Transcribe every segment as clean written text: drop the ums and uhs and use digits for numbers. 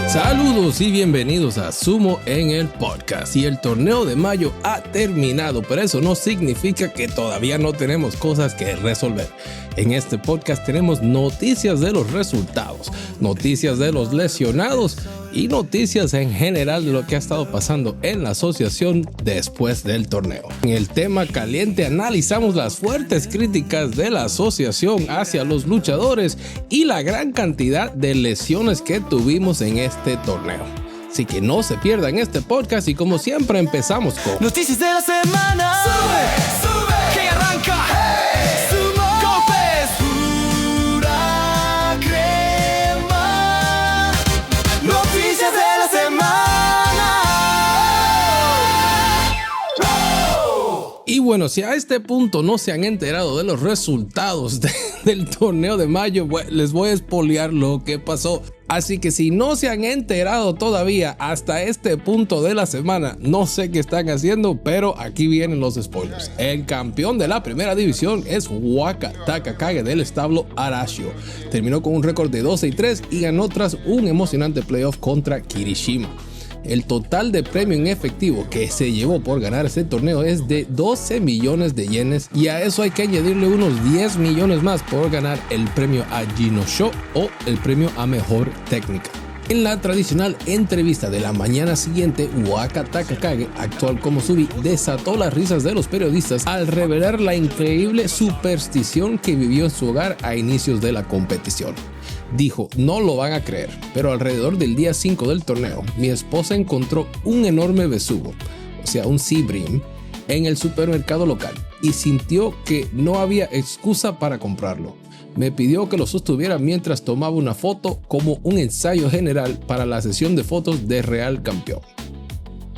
Saludos y bienvenidos a Sumo en el Podcast. Y el torneo de mayo ha terminado, pero eso no significa que todavía no tenemos cosas que resolver. En este podcast tenemos noticias de los resultados, noticias de los lesionados y noticias en general de lo que ha estado pasando en la asociación después del torneo. En el tema caliente analizamos las fuertes críticas de la asociación hacia los luchadores y la gran cantidad de lesiones que tuvimos en este torneo. Así que no se pierdan este podcast y como siempre empezamos con Noticias de la semana. Sube, que arranca. Hey, Sumo. Golpes, pura crema. Noticias de la semana. Oh. Y bueno, si a este punto no se han enterado de los resultados del torneo de mayo, les voy a espolear lo que pasó. Así que si no se han enterado todavía hasta este punto de la semana, no sé qué están haciendo, pero aquí vienen los spoilers. El campeón de la primera división es Waka Takakage del establo Arashio. Terminó con un récord de 12-3 y ganó tras un emocionante playoff contra Kirishima. El total de premio en efectivo que se llevó por ganar ese torneo es de 12 millones de yenes y a eso hay que añadirle unos 10 millones más por ganar el premio a Jinosho o el premio a mejor técnica. En la tradicional entrevista de la mañana siguiente, Waka Takakage, actual Komusubi, desató las risas de los periodistas al revelar la increíble superstición que vivió en su hogar a inicios de la competición. Dijo, no lo van a creer, pero alrededor del día 5 del torneo, mi esposa encontró un enorme besugo, o sea un sea bream, en el supermercado local y sintió que no había excusa para comprarlo. Me pidió que lo sostuviera mientras tomaba una foto como un ensayo general para la sesión de fotos de Real Campeón.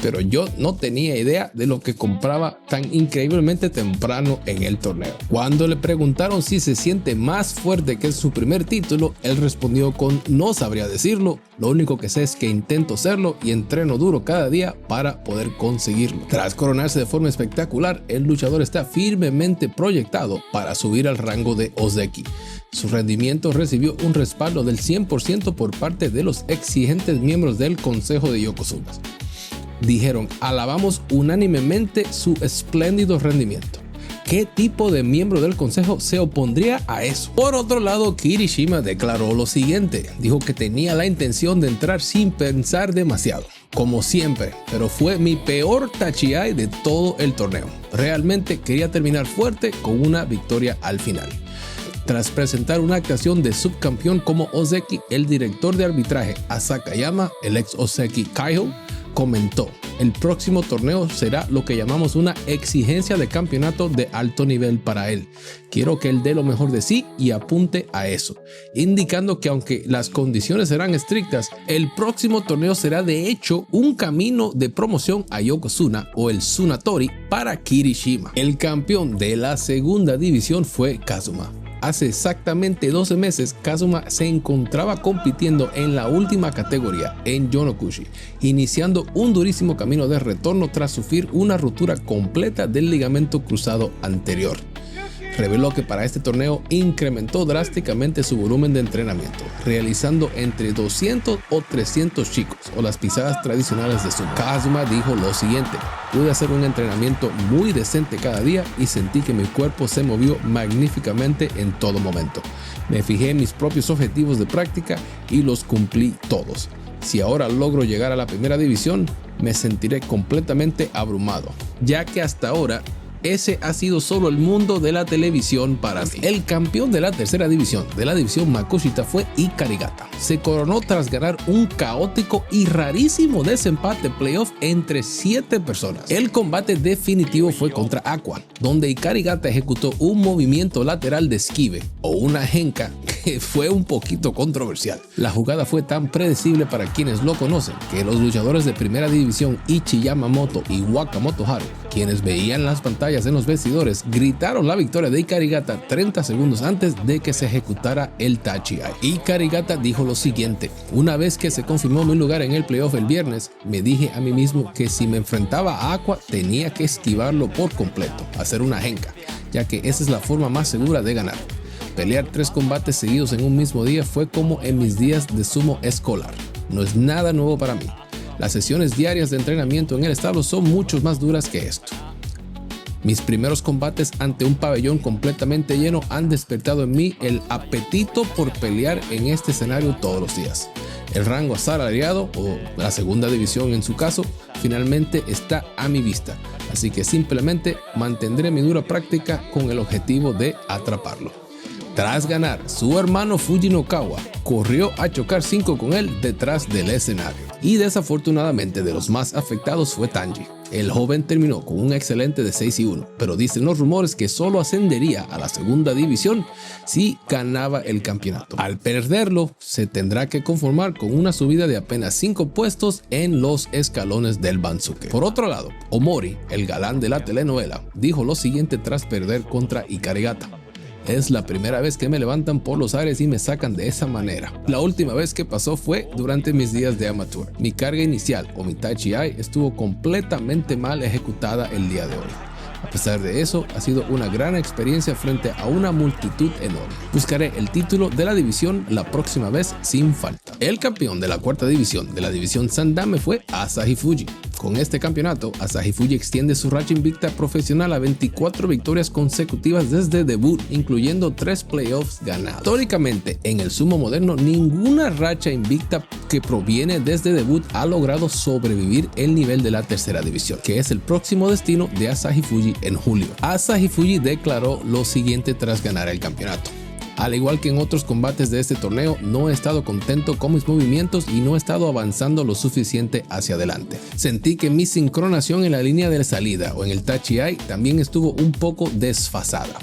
Pero yo no tenía idea de lo que compraba tan increíblemente temprano en el torneo. Cuando le preguntaron si se siente más fuerte que en su primer título, él respondió con no sabría decirlo, lo único que sé es que intento serlo y entreno duro cada día para poder conseguirlo. Tras coronarse de forma espectacular, el luchador está firmemente proyectado para subir al rango de Ozeki. Su rendimiento recibió un respaldo del 100% por parte de los exigentes miembros del Consejo de Yokozuna. Dijeron, alabamos unánimemente su espléndido rendimiento. ¿Qué tipo de miembro del consejo se opondría a eso? Por otro lado, Kirishima declaró lo siguiente. Dijo que tenía la intención de entrar sin pensar demasiado, como siempre, pero fue mi peor tachiai de todo el torneo. Realmente quería terminar fuerte con una victoria al final. Tras presentar una actuación de subcampeón como Ozeki, el director de arbitraje Asakayama, el ex Ozeki Kaiho, comentó, el próximo torneo será lo que llamamos una exigencia de campeonato de alto nivel para él. Quiero que él dé lo mejor de sí y apunte a eso, indicando que aunque las condiciones serán estrictas, el próximo torneo será de hecho un camino de promoción a Yokozuna o el Tsunatori para Kirishima. El campeón de la segunda división fue Kazuma. Hace exactamente 12 meses, Kazuma se encontraba compitiendo en la última categoría, en Yonokushi, iniciando un durísimo camino de retorno tras sufrir una ruptura completa del ligamento cruzado anterior. Reveló que para este torneo incrementó drásticamente su volumen de entrenamiento, realizando entre 200 o 300 chicos o las pisadas tradicionales de sumo. Kazuma dijo lo siguiente, pude hacer un entrenamiento muy decente cada día y sentí que mi cuerpo se movió magníficamente en todo momento. Me fijé en mis propios objetivos de práctica y los cumplí todos. Si ahora logro llegar a la primera división, me sentiré completamente abrumado, ya que hasta ahora ese ha sido solo el mundo de la televisión para mí. El campeón de la tercera división, de la división Makushita, fue Ikarigata. Se coronó tras ganar un caótico y rarísimo desempate playoff entre 7 personas. El combate definitivo fue contra Aqua, donde Ikarigata ejecutó un movimiento lateral de esquive o una henka que fue un poquito controversial. La jugada fue tan predecible para quienes lo conocen que los luchadores de primera división Ichi Yamamoto y Wakamoto Haru, quienes veían las pantallas en los vestidores, gritaron la victoria de Ikarigata 30 segundos antes de que se ejecutara el Tachi-ai. Ikarigata dijo lo siguiente: una vez que se confirmó mi lugar en el playoff el viernes, me dije a mí mismo que si me enfrentaba a Aqua tenía que esquivarlo por completo, hacer una henka, ya que esa es la forma más segura de ganar. Pelear 3 combates seguidos en un mismo día fue como en mis días de sumo escolar. no es nada nuevo para mí. Las sesiones diarias de entrenamiento en el establo son mucho más duras que esto. Mis primeros combates ante un pabellón completamente lleno han despertado en mí el apetito por pelear en este escenario todos los días. El rango asalariado, o la segunda división en su caso, finalmente está a mi vista, así que simplemente mantendré mi dura práctica con el objetivo de atraparlo. Tras ganar, su hermano Fujinokawa corrió a chocar 5 con él detrás del escenario. Y desafortunadamente de los más afectados fue Tanji. El joven terminó con un excelente de 6-1, pero dicen los rumores que solo ascendería a la segunda división si ganaba el campeonato. Al perderlo, se tendrá que conformar con una subida de apenas 5 puestos en los escalones del Banzuke. Por otro lado, Omori, el galán de la telenovela, dijo lo siguiente tras perder contra Ikarigata: es la primera vez que me levantan por los aires y me sacan de esa manera. La última vez que pasó fue durante mis días de amateur. Mi carga inicial o mi Tachi-ai estuvo completamente mal ejecutada el día de hoy. A pesar de eso, ha sido una gran experiencia frente a una multitud enorme. Buscaré el título de la división la próxima vez sin falta. El campeón de la cuarta división de la división Sandame fue Asahi Fuji. Con este campeonato, Asahi Fuji extiende su racha invicta profesional a 24 victorias consecutivas desde debut, incluyendo 3 playoffs ganados. Históricamente, en el sumo moderno, ninguna racha invicta que proviene desde debut ha logrado sobrevivir el nivel de la tercera división, que es el próximo destino de Asahi Fuji en julio. Asahi Fuji declaró lo siguiente tras ganar el campeonato: al igual que en otros combates de este torneo, no he estado contento con mis movimientos y no he estado avanzando lo suficiente hacia adelante. Sentí que mi sincronación en la línea de salida o en el Tachi-ai también estuvo un poco desfasada.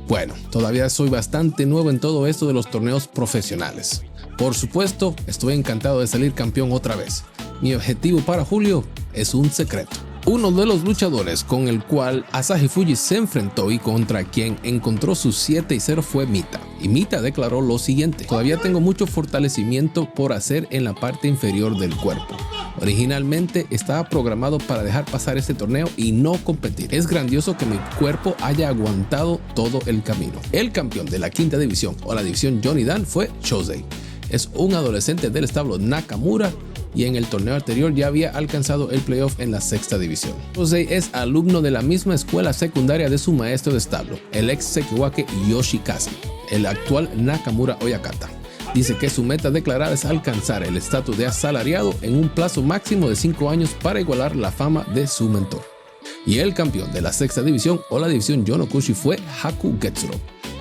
Bueno, todavía soy bastante nuevo en todo esto de los torneos profesionales. Por supuesto, estoy encantado de salir campeón otra vez. Mi objetivo para julio es un secreto. Uno de los luchadores con el cual Asahi Fuji se enfrentó y contra quien encontró su 7-0 fue Mita. Y Mita declaró lo siguiente: todavía tengo mucho fortalecimiento por hacer en la parte inferior del cuerpo. Originalmente estaba programado para dejar pasar este torneo y no competir. Es grandioso que mi cuerpo haya aguantado todo el camino. El campeón de la quinta división o la división Johnny Dan fue Chosei. Es un adolescente del establo Nakamura y en el torneo anterior ya había alcanzado el playoff en la sexta división. Chosei es alumno de la misma escuela secundaria de su maestro de establo, el ex Sekiwake Yoshikaze, el actual Nakamura Oyakata. Dice que su meta declarada es alcanzar el estatus de asalariado en un plazo máximo de 5 años para igualar la fama de su mentor. Y el campeón de la sexta división o la división Yonokushi fue Haku Getsuro,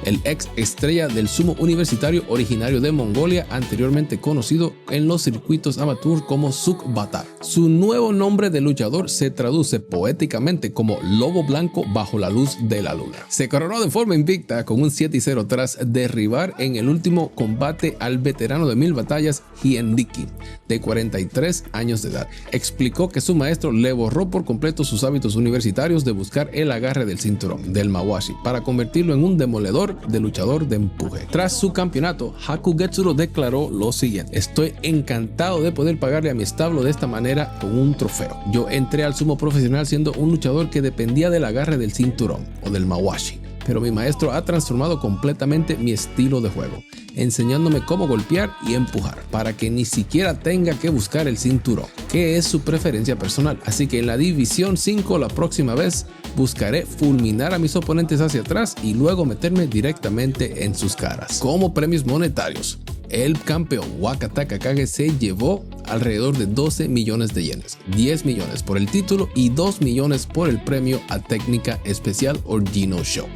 el ex estrella del sumo universitario originario de Mongolia, anteriormente conocido en los circuitos amateur como Suk-Batar. Su nuevo nombre de luchador se traduce poéticamente como Lobo Blanco bajo la luz de la luna. Se coronó de forma invicta con un 7-0 tras derribar en el último combate al veterano de 1000 batallas Hiendiki, de 43 años de edad. Explicó que su maestro le borró por completo sus hábitos universitarios de buscar el agarre del cinturón del Mawashi para convertirlo en un demoledor de luchador de empuje. Tras su campeonato, Haku Getsuro declaró lo siguiente: estoy encantado de poder pagarle a mi establo de esta manera con un trofeo. Yo entré al sumo profesional siendo un luchador que dependía del agarre del cinturón o del Mawashi, pero mi maestro ha transformado completamente mi estilo de juego, enseñándome cómo golpear y empujar para que ni siquiera tenga que buscar el cinturón, que es su preferencia personal. Así que en la división 5 la próxima vez buscaré fulminar a mis oponentes hacia atrás y luego meterme directamente en sus caras. Como premios monetarios, el campeón Wakataka Kage se llevó alrededor de 12 millones de yenes, 10 millones por el título y 2 millones por el premio a técnica especial o Gino Show,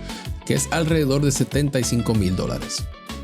que es alrededor de $75,000.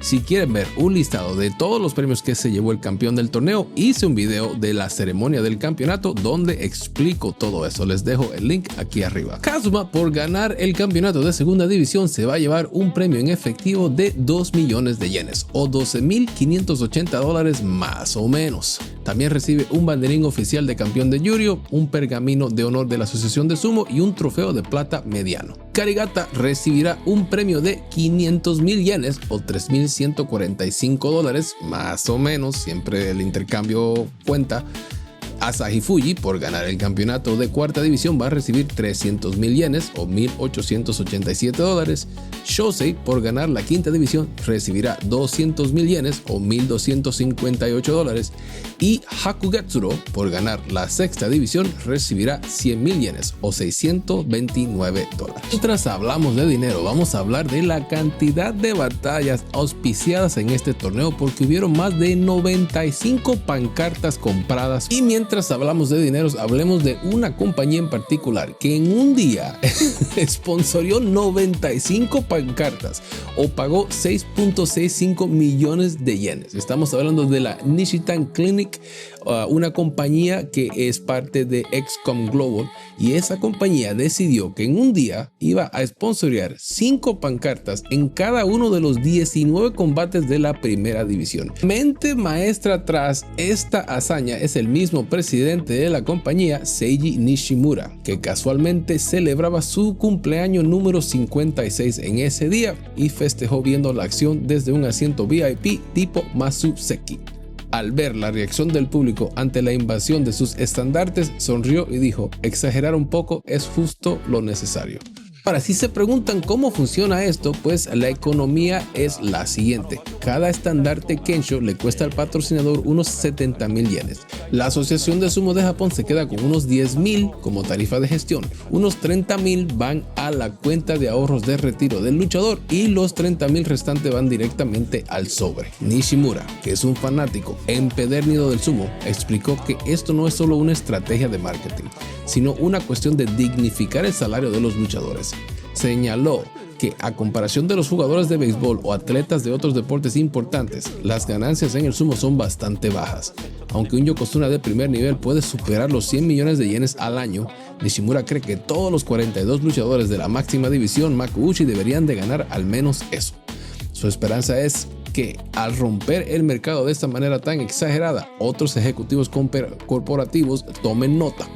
Si quieren ver un listado de todos los premios que se llevó el campeón del torneo, hice un video de la ceremonia del campeonato donde explico todo eso. Les dejo el link aquí arriba. Kazuma, por ganar el campeonato de segunda división, se va a llevar un premio en efectivo de 2 millones de yenes o $12,580 más o menos. También recibe un banderín oficial de campeón de Yurio, un pergamino de honor de la asociación de sumo y un trofeo de plata mediano. Karigata recibirá un premio de 500,000 yenes o $3,145 más o menos, siempre el intercambio cuenta, Asahi Fuji, por ganar el campeonato de cuarta división, va a recibir 300,000 yenes o $1,887. Shosei, por ganar la quinta división, recibirá 200,000 yenes o $1,258. Y Hakugetsuro, por ganar la sexta división, recibirá 100,000 yenes o $629. Mientras hablamos de dinero, vamos a hablar de la cantidad de batallas auspiciadas en este torneo, porque hubieron más de 95 pancartas compradas. Y mientras hablamos de dineros, hablemos de una compañía en particular que en un día sponsorió 95 pancartas o pagó 6.65 millones de yenes. Estamos hablando de la Nishitan Clinic, una compañía que es parte de XCOM Global, y esa compañía decidió que en un día iba a sponsorear 5 pancartas en cada uno de los 19 combates de la primera división. Mente maestra tras esta hazaña es el mismo presidente de la compañía, Seiji Nishimura, que casualmente celebraba su cumpleaños número 56 en ese día y festejó viendo la acción desde un asiento VIP tipo Masuseki. Al ver la reacción del público ante la invasión de sus estandartes, sonrió y dijo: exagerar un poco es justo lo necesario. Ahora, si se preguntan cómo funciona esto, pues la economía es la siguiente. Cada estandarte Kensho le cuesta al patrocinador unos 70,000 yenes. La Asociación de Sumo de Japón se queda con unos 10,000 como tarifa de gestión. Unos 30,000 van a la cuenta de ahorros de retiro del luchador y los 30,000 restantes van directamente al sobre. Nishimura, que es un fanático empedernido del sumo, explicó que esto no es solo una estrategia de marketing, sino una cuestión de dignificar el salario de los luchadores. Señaló que, a comparación de los jugadores de béisbol o atletas de otros deportes importantes, las ganancias en el sumo son bastante bajas. Aunque un yokozuna de primer nivel puede superar los 100 millones de yenes al año, Nishimura cree que todos los 42 luchadores de la máxima división Makuuchi deberían de ganar al menos eso. Su esperanza es que, al romper el mercado de esta manera tan exagerada, otros ejecutivos corporativos tomen nota,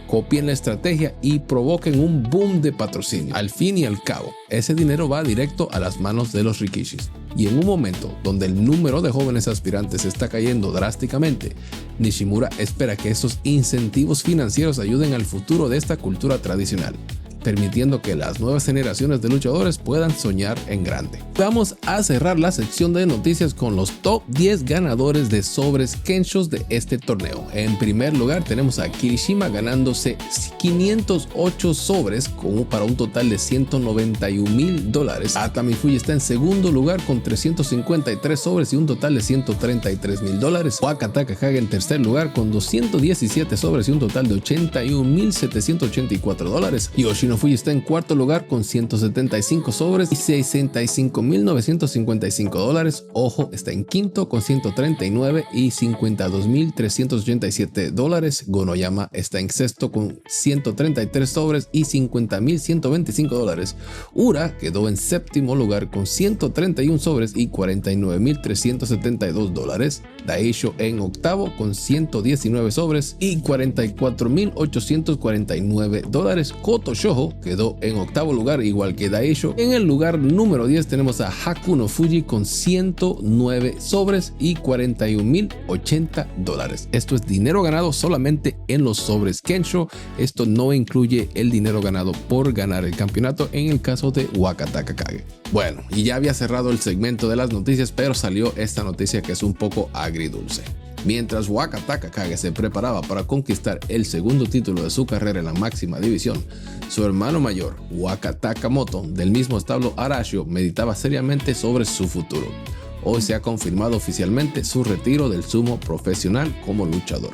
copien la estrategia y provoquen un boom de patrocinio. Al fin y al cabo, ese dinero va directo a las manos de los rikishis. Y en un momento donde el número de jóvenes aspirantes está cayendo drásticamente, Nishimura espera que esos incentivos financieros ayuden al futuro de esta cultura tradicional, permitiendo que las nuevas generaciones de luchadores puedan soñar en grande. Vamos a cerrar la sección de noticias con los top 10 ganadores de sobres Kenshos de este torneo. En primer lugar tenemos a Kirishima ganándose 508 sobres para un total de $191,000. Atami Fuji está en segundo lugar con 353 sobres y un total de $133,000. Waka Takakage en tercer lugar con 217 sobres y un total de $81,784. Yoshino Fuji está en cuarto lugar con 175 sobres y $65,955. Ojo está en quinto con 139 y $52,387. Gonoyama está en sexto con 133 sobres y $50,125. Ura quedó en séptimo lugar con 131 sobres y $49,372. Daisho en octavo con 119 sobres y $44,849. Koto Shoujo quedó en octavo lugar, igual que Daisho. En el lugar número 10 tenemos a Hakuno Fuji con 109 sobres y $41,080. Esto es dinero ganado solamente en los sobres Kensho. Esto no incluye el dinero ganado por ganar el campeonato en el caso de Waka Takakage. Bueno, y ya había cerrado el segmento de las noticias, pero salió esta noticia que es un poco agridulce. Mientras Waka Takakage se preparaba para conquistar el segundo título de su carrera en la máxima división, su hermano mayor, Waka Takamoto, del mismo establo Arashio, meditaba seriamente sobre su futuro. Hoy se ha confirmado oficialmente su retiro del sumo profesional como luchador.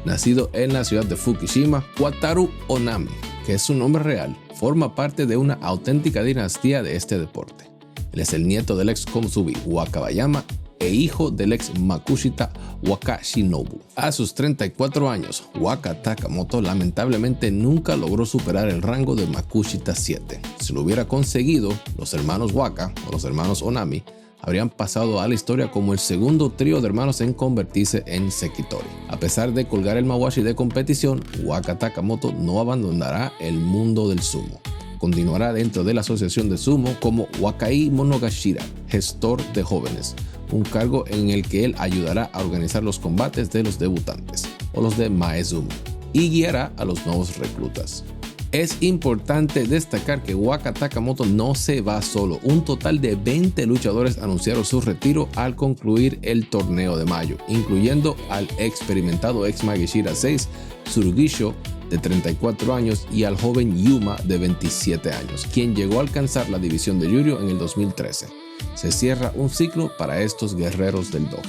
Nacido en la ciudad de Fukushima, Wataru Onami, que es su nombre real, forma parte de una auténtica dinastía de este deporte. Él es el nieto del ex Komusubi Wakabayama e hijo del ex Makushita Wakashinobu. A sus 34 años, Waka Takamoto lamentablemente nunca logró superar el rango de Makushita 7. Si lo hubiera conseguido, los hermanos Waka o los hermanos Onami habrían pasado a la historia como el segundo trío de hermanos en convertirse en Sekitori. A pesar de colgar el mawashi de competición, Waka Takamoto no abandonará el mundo del sumo. Continuará dentro de la asociación de sumo como Wakai Monogashira, gestor de jóvenes, un cargo en el que él ayudará a organizar los combates de los debutantes. o los de Maezumi, y guiará a los nuevos reclutas. Es importante destacar que Waka Takamoto no se va solo. Un total de 20 luchadores anunciaron su retiro al concluir el torneo de mayo, incluyendo al experimentado ex Mageshira 6, Tsurugisho, de 34 años, y al joven Yuma, de 27 años, quien llegó a alcanzar la división de Yuryo en el 2013. Se cierra un ciclo para estos guerreros del dojo.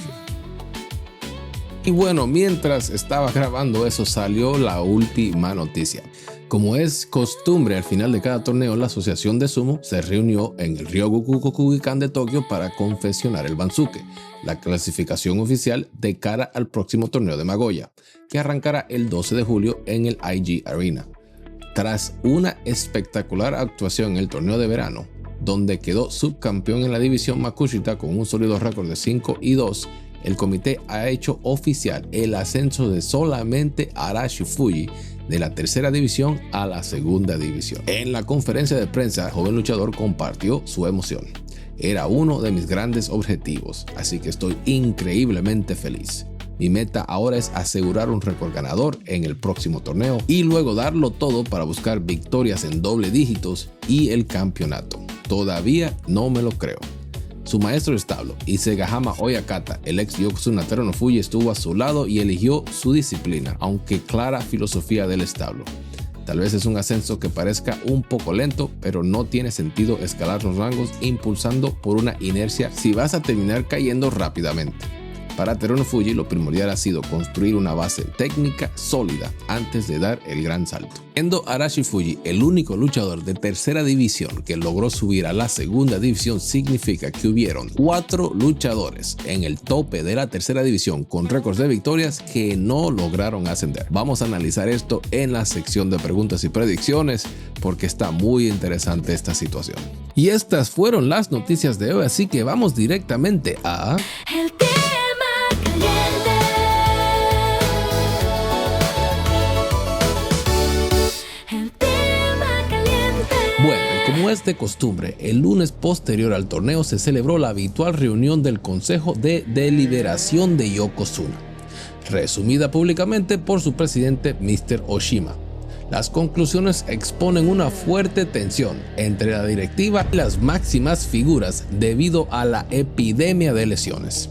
Y bueno, mientras estaba grabando eso, salió la última noticia. Como es costumbre, al final de cada torneo, la asociación de sumo se reunió en el Ryogoku Kokugikan de Tokio para confeccionar el Banzuke, la clasificación oficial de cara al próximo torneo de Nagoya, que arrancará el 12 de julio en el IG Arena. Tras una espectacular actuación en el torneo de verano, donde quedó subcampeón en la división Makushita con un sólido récord de 5-2, el comité ha hecho oficial el ascenso de solamente Arashi Fuji de la tercera división a la segunda división. En la conferencia de prensa, el joven luchador compartió su emoción. Era uno de mis grandes objetivos, así que estoy increíblemente feliz. Mi meta ahora es asegurar un récord ganador en el próximo torneo y luego darlo todo para buscar victorias en doble dígitos y el campeonato. Todavía no me lo creo. Su maestro de establo, Isegahama Oyakata, el ex Yokozuna Teruno Fuji, estuvo a su lado y eligió su disciplina, aunque clara filosofía del establo. Tal vez es un ascenso que parezca un poco lento, pero no tiene sentido escalar los rangos impulsando por una inercia si vas a terminar cayendo rápidamente. Para Teruno Fuji, lo primordial ha sido construir una base técnica sólida antes de dar el gran salto. Siendo Arashi Fuji el único luchador de tercera división que logró subir a la segunda división, significa que hubieron 4 luchadores en el tope de la tercera división con récords de victorias que no lograron ascender. Vamos a analizar esto en la sección de preguntas y predicciones porque está muy interesante esta situación. Y estas fueron las noticias de hoy, así que vamos directamente a... Bueno, como es de costumbre, el lunes posterior al torneo se celebró la habitual reunión del Consejo de Deliberación de Yokozuna, resumida públicamente por su presidente Mr. Oshima. Las conclusiones exponen una fuerte tensión entre la directiva y las máximas figuras debido a la epidemia de lesiones.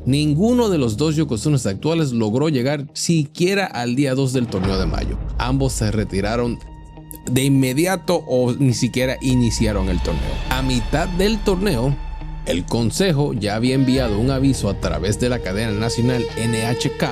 Ninguno de los dos Yokozunas actuales logró llegar siquiera al día 2 del torneo de mayo. Ambos se retiraron de inmediato o ni siquiera iniciaron el torneo. A mitad del torneo, el consejo ya había enviado un aviso a través de la cadena nacional NHK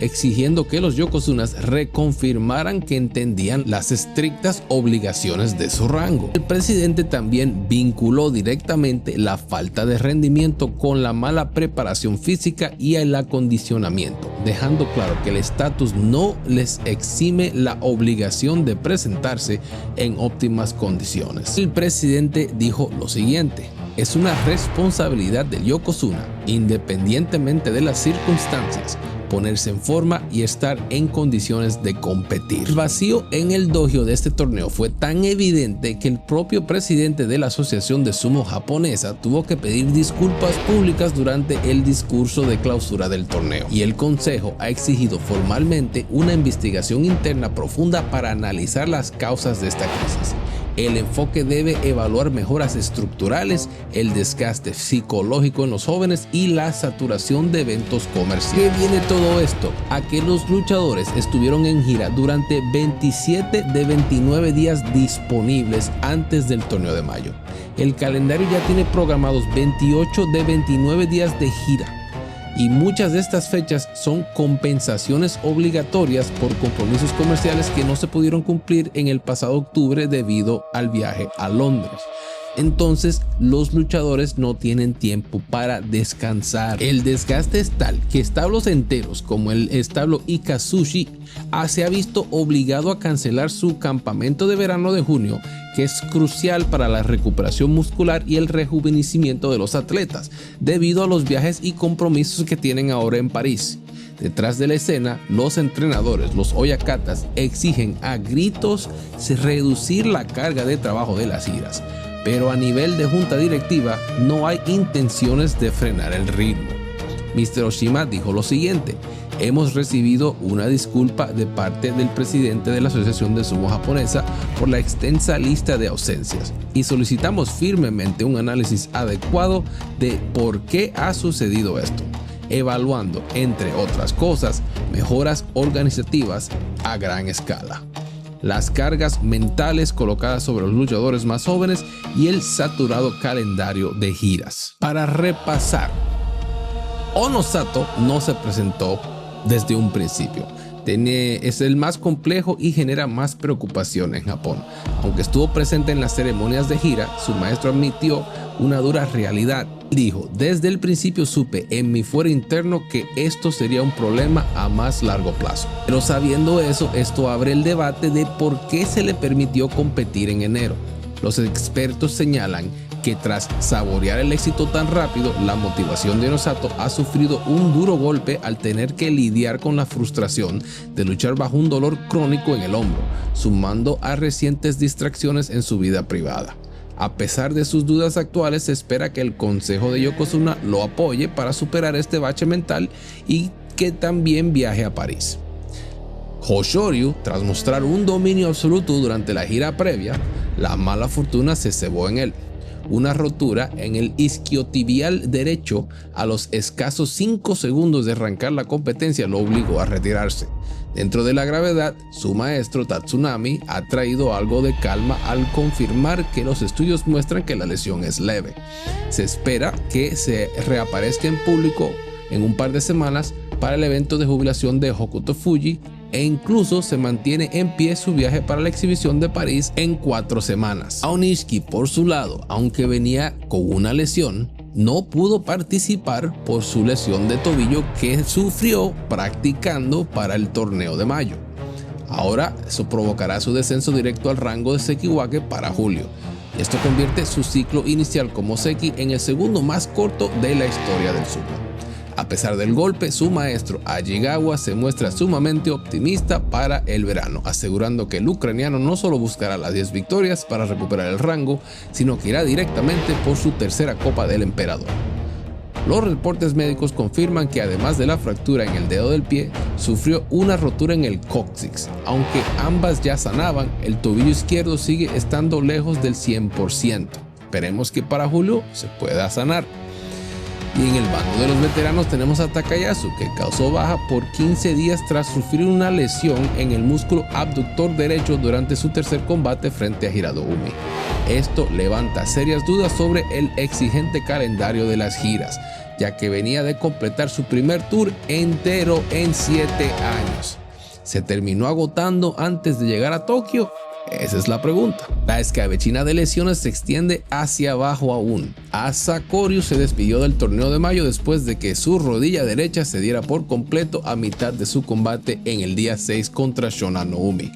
exigiendo que los Yokozunas reconfirmaran que entendían las estrictas obligaciones de su rango. El presidente también vinculó directamente la falta de rendimiento con la mala preparación física y el acondicionamiento, dejando claro que el estatus no les exime la obligación de presentarse en óptimas condiciones. El presidente dijo lo siguiente: es una responsabilidad del Yokozuna, independientemente de las circunstancias, ponerse en forma y estar en condiciones de competir. El vacío en el dojo de este torneo fue tan evidente que el propio presidente de la Asociación de Sumo Japonesa tuvo que pedir disculpas públicas durante el discurso de clausura del torneo, y el consejo ha exigido formalmente una investigación interna profunda para analizar las causas de esta crisis. El enfoque debe evaluar mejoras estructurales, el desgaste psicológico en los jóvenes y la saturación de eventos comerciales. ¿Qué viene todo esto? A que los luchadores estuvieron en gira durante 27 de 29 días disponibles antes del torneo de mayo. El calendario ya tiene programados 28 de 29 días de gira. Y muchas de estas fechas son compensaciones obligatorias por compromisos comerciales que no se pudieron cumplir en el pasado octubre debido al viaje a Londres. Entonces los luchadores no tienen tiempo para descansar. El desgaste es tal que establos enteros como el establo Ikazushi se ha visto obligado a cancelar su campamento de verano de junio, que es crucial para la recuperación muscular y el rejuvenecimiento de los atletas, debido a los viajes y compromisos que tienen ahora en París. Detrás de la escena, los entrenadores, los Oyakatas, exigen a gritos reducir la carga de trabajo de las giras, pero a nivel de junta directiva no hay intenciones de frenar el ritmo. Mr. Oshima dijo lo siguiente: hemos recibido una disculpa de parte del presidente de la Asociación de Sumo Japonesa por la extensa lista de ausencias y solicitamos firmemente un análisis adecuado de por qué ha sucedido esto, evaluando, entre otras cosas, mejoras organizativas a gran escala, las cargas mentales colocadas sobre los luchadores más jóvenes y el saturado calendario de giras. Para repasar, Ono Sato no se presentó desde un principio. Es el más complejo y genera más preocupación en Japón. Aunque estuvo presente en las ceremonias de gira, su maestro admitió una dura realidad. Dijo: desde el principio supe en mi fuero interno que esto sería un problema a más largo plazo. Pero sabiendo eso, esto abre el debate de por qué se le permitió competir en enero. Los expertos señalan que tras saborear el éxito tan rápido, la motivación de Ono Sato ha sufrido un duro golpe al tener que lidiar con la frustración de luchar bajo un dolor crónico en el hombro, sumando a recientes distracciones en su vida privada. A pesar de sus dudas actuales, se espera que el consejo de Yokozuna lo apoye para superar este bache mental y que también viaje a París. Hoshoryu, tras mostrar un dominio absoluto durante la gira previa, la mala fortuna se cebó en él. Una rotura en el isquiotibial derecho a los escasos 5 segundos de arrancar la competencia lo obligó a retirarse. Dentro de la gravedad, su maestro Tatsunami ha traído algo de calma al confirmar que los estudios muestran que la lesión es leve. Se espera que se reaparezca en público en un par de semanas para el evento de jubilación de Hokuto Fuji, e incluso se mantiene en pie su viaje para la exhibición de París en 4 semanas. Aonishiki, por su lado, aunque venía con una lesión, no pudo participar por su lesión de tobillo que sufrió practicando para el torneo de mayo. Ahora eso provocará su descenso directo al rango de Sekiwake para julio. Esto convierte su ciclo inicial como Seki en el segundo más corto de la historia del sumo. A pesar del golpe, su maestro Ajigawa se muestra sumamente optimista para el verano, asegurando que el ucraniano no solo buscará las 10 victorias para recuperar el rango, sino que irá directamente por su tercera Copa del Emperador. Los reportes médicos confirman que además de la fractura en el dedo del pie, sufrió una rotura en el coxis. Aunque ambas ya sanaban, el tobillo izquierdo sigue estando lejos del 100%. Esperemos que para julio se pueda sanar. Y en el bando de los veteranos tenemos a Takayasu, que causó baja por 15 días tras sufrir una lesión en el músculo abductor derecho durante su tercer combate frente a Hiradoumi. Esto levanta serias dudas sobre el exigente calendario de las giras, ya que venía de completar su primer tour entero en 7 años. ¿Se terminó agotando antes de llegar a Tokio? Esa es la pregunta. La escabechina de lesiones se extiende hacia abajo aún. Asa Koryu se despidió del torneo de mayo después de que su rodilla derecha se diera por completo a mitad de su combate en el día 6 contra Shona Noumi.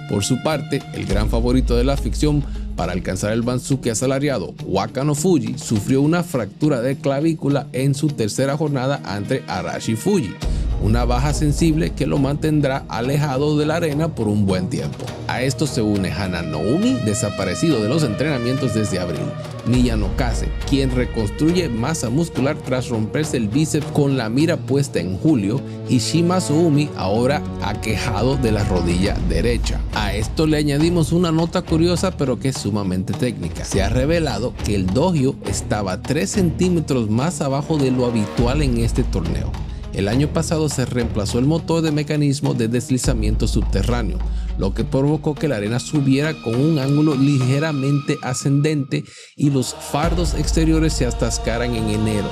Por su parte, el gran favorito de la afición para alcanzar el Banzuke asalariado, Waka no Fuji, sufrió una fractura de clavícula en su tercera jornada ante Arashi Fuji. Una baja sensible que lo mantendrá alejado de la arena por un buen tiempo. A esto se une Hana Noumi, desaparecido de los entrenamientos desde abril, Miya no Kase, quien reconstruye masa muscular tras romperse el bíceps con la mira puesta en julio, y Shima Soumi, ahora aquejado de la rodilla derecha. A esto le añadimos una nota curiosa pero que es sumamente técnica. Se ha revelado que el dohyo estaba 3 centímetros más abajo de lo habitual en este torneo. El año pasado se reemplazó el motor de mecanismo de deslizamiento subterráneo, lo que provocó que la arena subiera con un ángulo ligeramente ascendente y los fardos exteriores se atascaran en enero.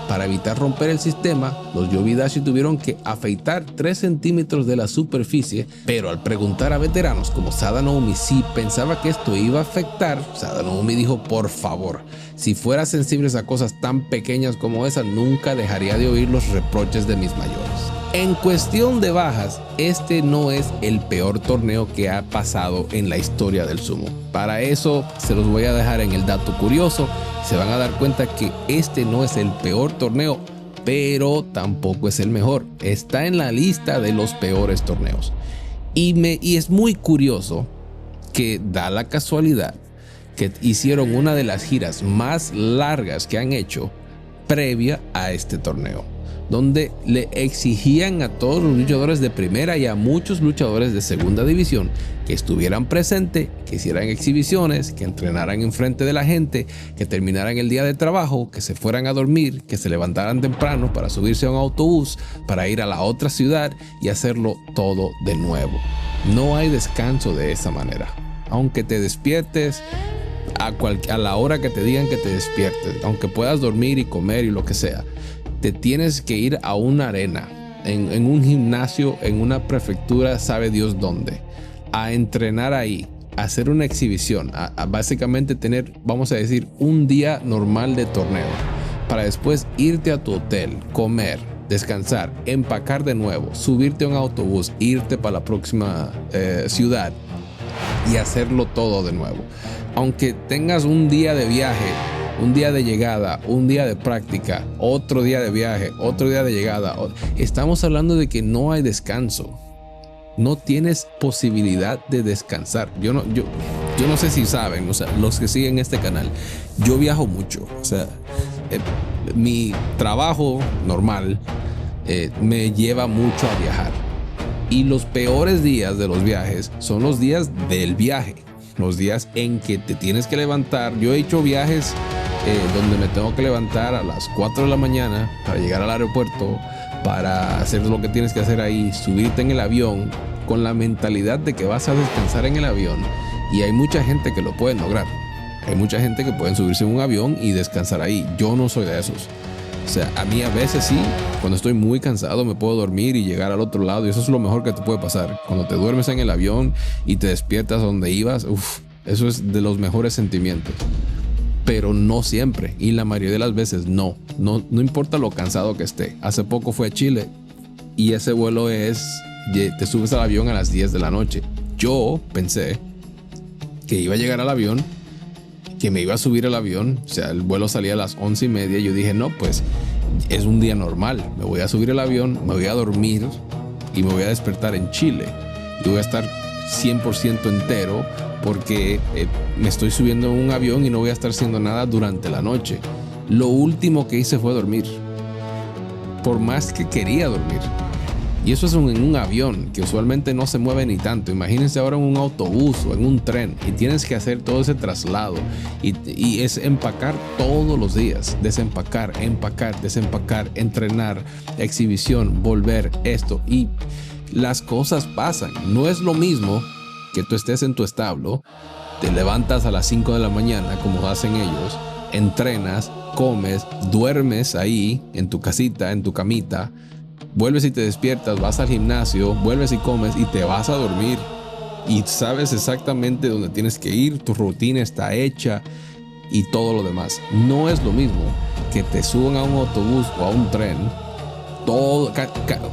Para evitar romper el sistema, los Yobidashi tuvieron que afeitar 3 centímetros de la superficie, pero al preguntar a veteranos como Sada Noumi si pensaba que esto iba a afectar, Sada Noumi dijo: por favor, si fuera sensibles a cosas tan pequeñas como esa, nunca dejaría de oír los reproches de mis mayores. En cuestión de bajas, este no es el peor torneo que ha pasado en la historia del sumo. Para eso se los voy a dejar en el dato curioso. Se van a dar cuenta que este no es el peor torneo, pero tampoco es el mejor. Está en la lista de los peores torneos. Y es muy curioso que da la casualidad que hicieron una de las giras más largas que han hecho previa a este torneo. donde le exigían a todos los luchadores de primera y a muchos luchadores de segunda división que estuvieran presentes, que hicieran exhibiciones, que entrenaran enfrente de la gente, que terminaran el día de trabajo, que se fueran a dormir, que se levantaran temprano para subirse a un autobús, para ir a la otra ciudad y hacerlo todo de nuevo. No hay descanso de esa manera. Aunque te despiertes a la hora que te digan que te despiertes, aunque puedas dormir y comer y lo que sea, te tienes que ir a una arena, en un gimnasio, en una prefectura, sabe Dios dónde, a entrenar ahí, a hacer una exhibición, a básicamente tener, vamos a decir, un día normal de torneo, para después irte a tu hotel, comer, descansar, empacar de nuevo, subirte a un autobús, irte para la próxima ciudad y hacerlo todo de nuevo. Aunque tengas un día de viaje, un día de llegada, un día de práctica, otro día de viaje, otro día de llegada, estamos hablando de que no hay descanso. No tienes posibilidad de descansar. Yo no sé si saben, o sea, los que siguen este canal, yo viajo mucho. O sea, mi trabajo normal me lleva mucho a viajar. Y los peores días de los viajes son los días del viaje. Los días en que te tienes que levantar. Yo he hecho viajes donde me tengo que levantar a las 4 de la mañana para llegar al aeropuerto, para hacer lo que tienes que hacer ahí, subirte en el avión con la mentalidad de que vas a descansar en el avión. Y hay mucha gente que lo puede lograr. Hay mucha gente que puede subirse en un avión y descansar ahí. Yo no soy de esos. O sea, a mí a veces sí, cuando estoy muy cansado me puedo dormir y llegar al otro lado, y eso es lo mejor que te puede pasar. Cuando te duermes en el avión y te despiertas donde ibas, eso es de los mejores sentimientos. Pero no siempre, y la mayoría de las veces no importa lo cansado que esté. Hace poco fui a Chile y ese vuelo te subes al avión a las 10 de la noche. Yo pensé que iba a llegar al avión, que me iba a subir al avión, o sea, el vuelo salía a las 11:30. Yo dije, no, pues es un día normal, me voy a subir al avión, me voy a dormir y me voy a despertar en Chile y voy a estar 100% entero porque me estoy subiendo en un avión y no voy a estar haciendo nada durante la noche. Lo último que hice fue dormir, por más que quería dormir. Y eso es en un avión que usualmente no se mueve ni tanto. Imagínense ahora en un autobús o en un tren y tienes que hacer todo ese traslado. Y es empacar todos los días. Desempacar, empacar, desempacar, entrenar, exhibición, volver, esto. Y las cosas pasan. No es lo mismo que tú estés en tu establo, te levantas a las 5 de la mañana como hacen ellos, entrenas, comes, duermes ahí en tu casita, en tu camita, vuelves y te despiertas, vas al gimnasio, vuelves y comes y te vas a dormir y sabes exactamente dónde tienes que ir, tu rutina está hecha y todo lo demás. No es lo mismo que te suban a un autobús o a un tren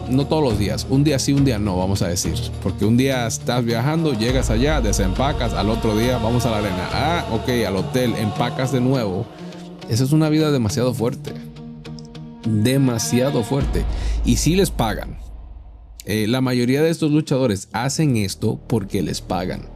no todos los días, un día sí, un día no, vamos a decir, porque un día estás viajando, llegas allá, desempacas, al otro día vamos a la arena, al hotel, empacas de nuevo. Esa es una vida demasiado fuerte. Demasiado fuerte. Y sí les pagan. La mayoría de estos luchadores hacen esto porque les pagan.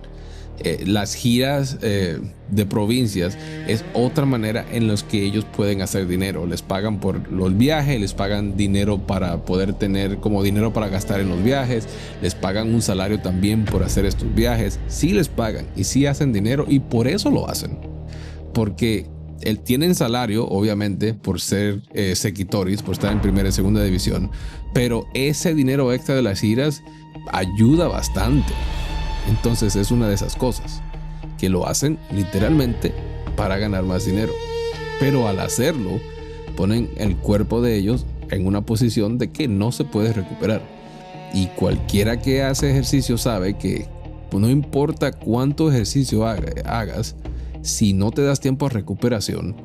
Las giras de provincias es otra manera en la que ellos pueden hacer dinero. Les pagan por los viajes, les pagan dinero para poder tener como dinero para gastar en los viajes, les pagan un salario también por hacer estos viajes. Sí les pagan y sí hacen dinero y por eso lo hacen. Porque tienen salario, obviamente, por ser Sekitoris, por estar en primera y segunda división, pero ese dinero extra de las giras ayuda bastante. Entonces es una de esas cosas que lo hacen literalmente para ganar más dinero, pero al hacerlo ponen el cuerpo de ellos en una posición de que no se puede recuperar. Y cualquiera que hace ejercicio sabe que no importa cuánto ejercicio hagas, si no te das tiempo a recuperación,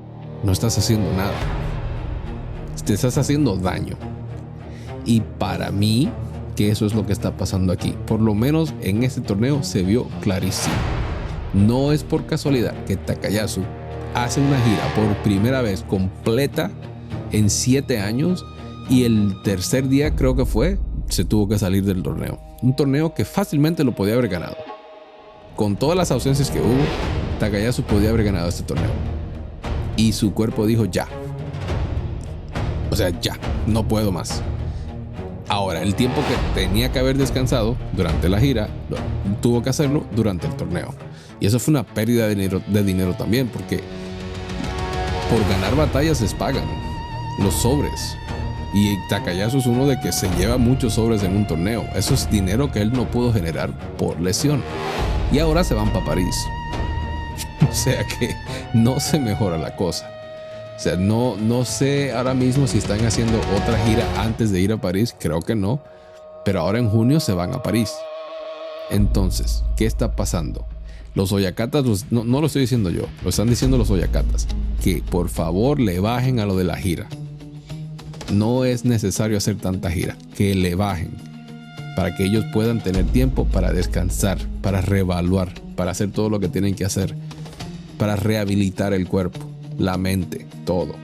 no estás haciendo nada. Te estás haciendo daño. Y para mí, que eso es lo que está pasando aquí. Por lo menos en este torneo se vio clarísimo. No es por casualidad que Takayasu hace una gira por primera vez completa en 7 años y el tercer día creo que se tuvo que salir del torneo. Un torneo que fácilmente lo podía haber ganado. Con todas las ausencias que hubo, Takayasu podía haber ganado este torneo. Y su cuerpo dijo ya. O sea, ya, no puedo más. Ahora, el tiempo que tenía que haber descansado durante la gira, tuvo que hacerlo durante el torneo. Y eso fue una pérdida de dinero también, porque por ganar batallas les pagan los sobres. Y Takayasu es uno de que se lleva muchos sobres en un torneo. Eso es dinero que él no pudo generar por lesión. Y ahora se van para París. O sea que no se mejora la cosa. O sea, no sé ahora mismo si están haciendo otra gira antes de ir a París. Creo que no. Pero ahora en junio se van a París. Entonces, ¿qué está pasando? Los Oyakatas, no lo estoy diciendo yo, lo están diciendo los Oyakatas, que por favor le bajen a lo de la gira. No es necesario hacer tanta gira, que le bajen para que ellos puedan tener tiempo para descansar, para reevaluar, para hacer todo lo que tienen que hacer, para rehabilitar el cuerpo, la mente, todo.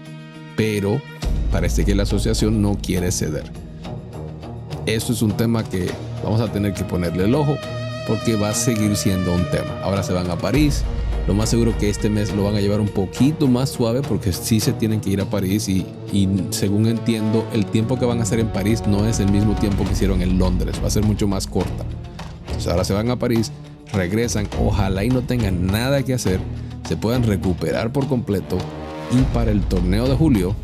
Pero parece que la asociación no quiere ceder. Eso es un tema que vamos a tener que ponerle el ojo, porque va a seguir siendo un tema. Ahora se van a París. Lo más seguro que este mes lo van a llevar un poquito más suave, porque sí se tienen que ir a París y según entiendo, el tiempo que van a hacer en París no es el mismo tiempo que hicieron en Londres. Va a ser mucho más corta. Entonces ahora se van a París, regresan, ojalá y no tengan nada que hacer, se puedan recuperar por completo, y para el torneo de julio,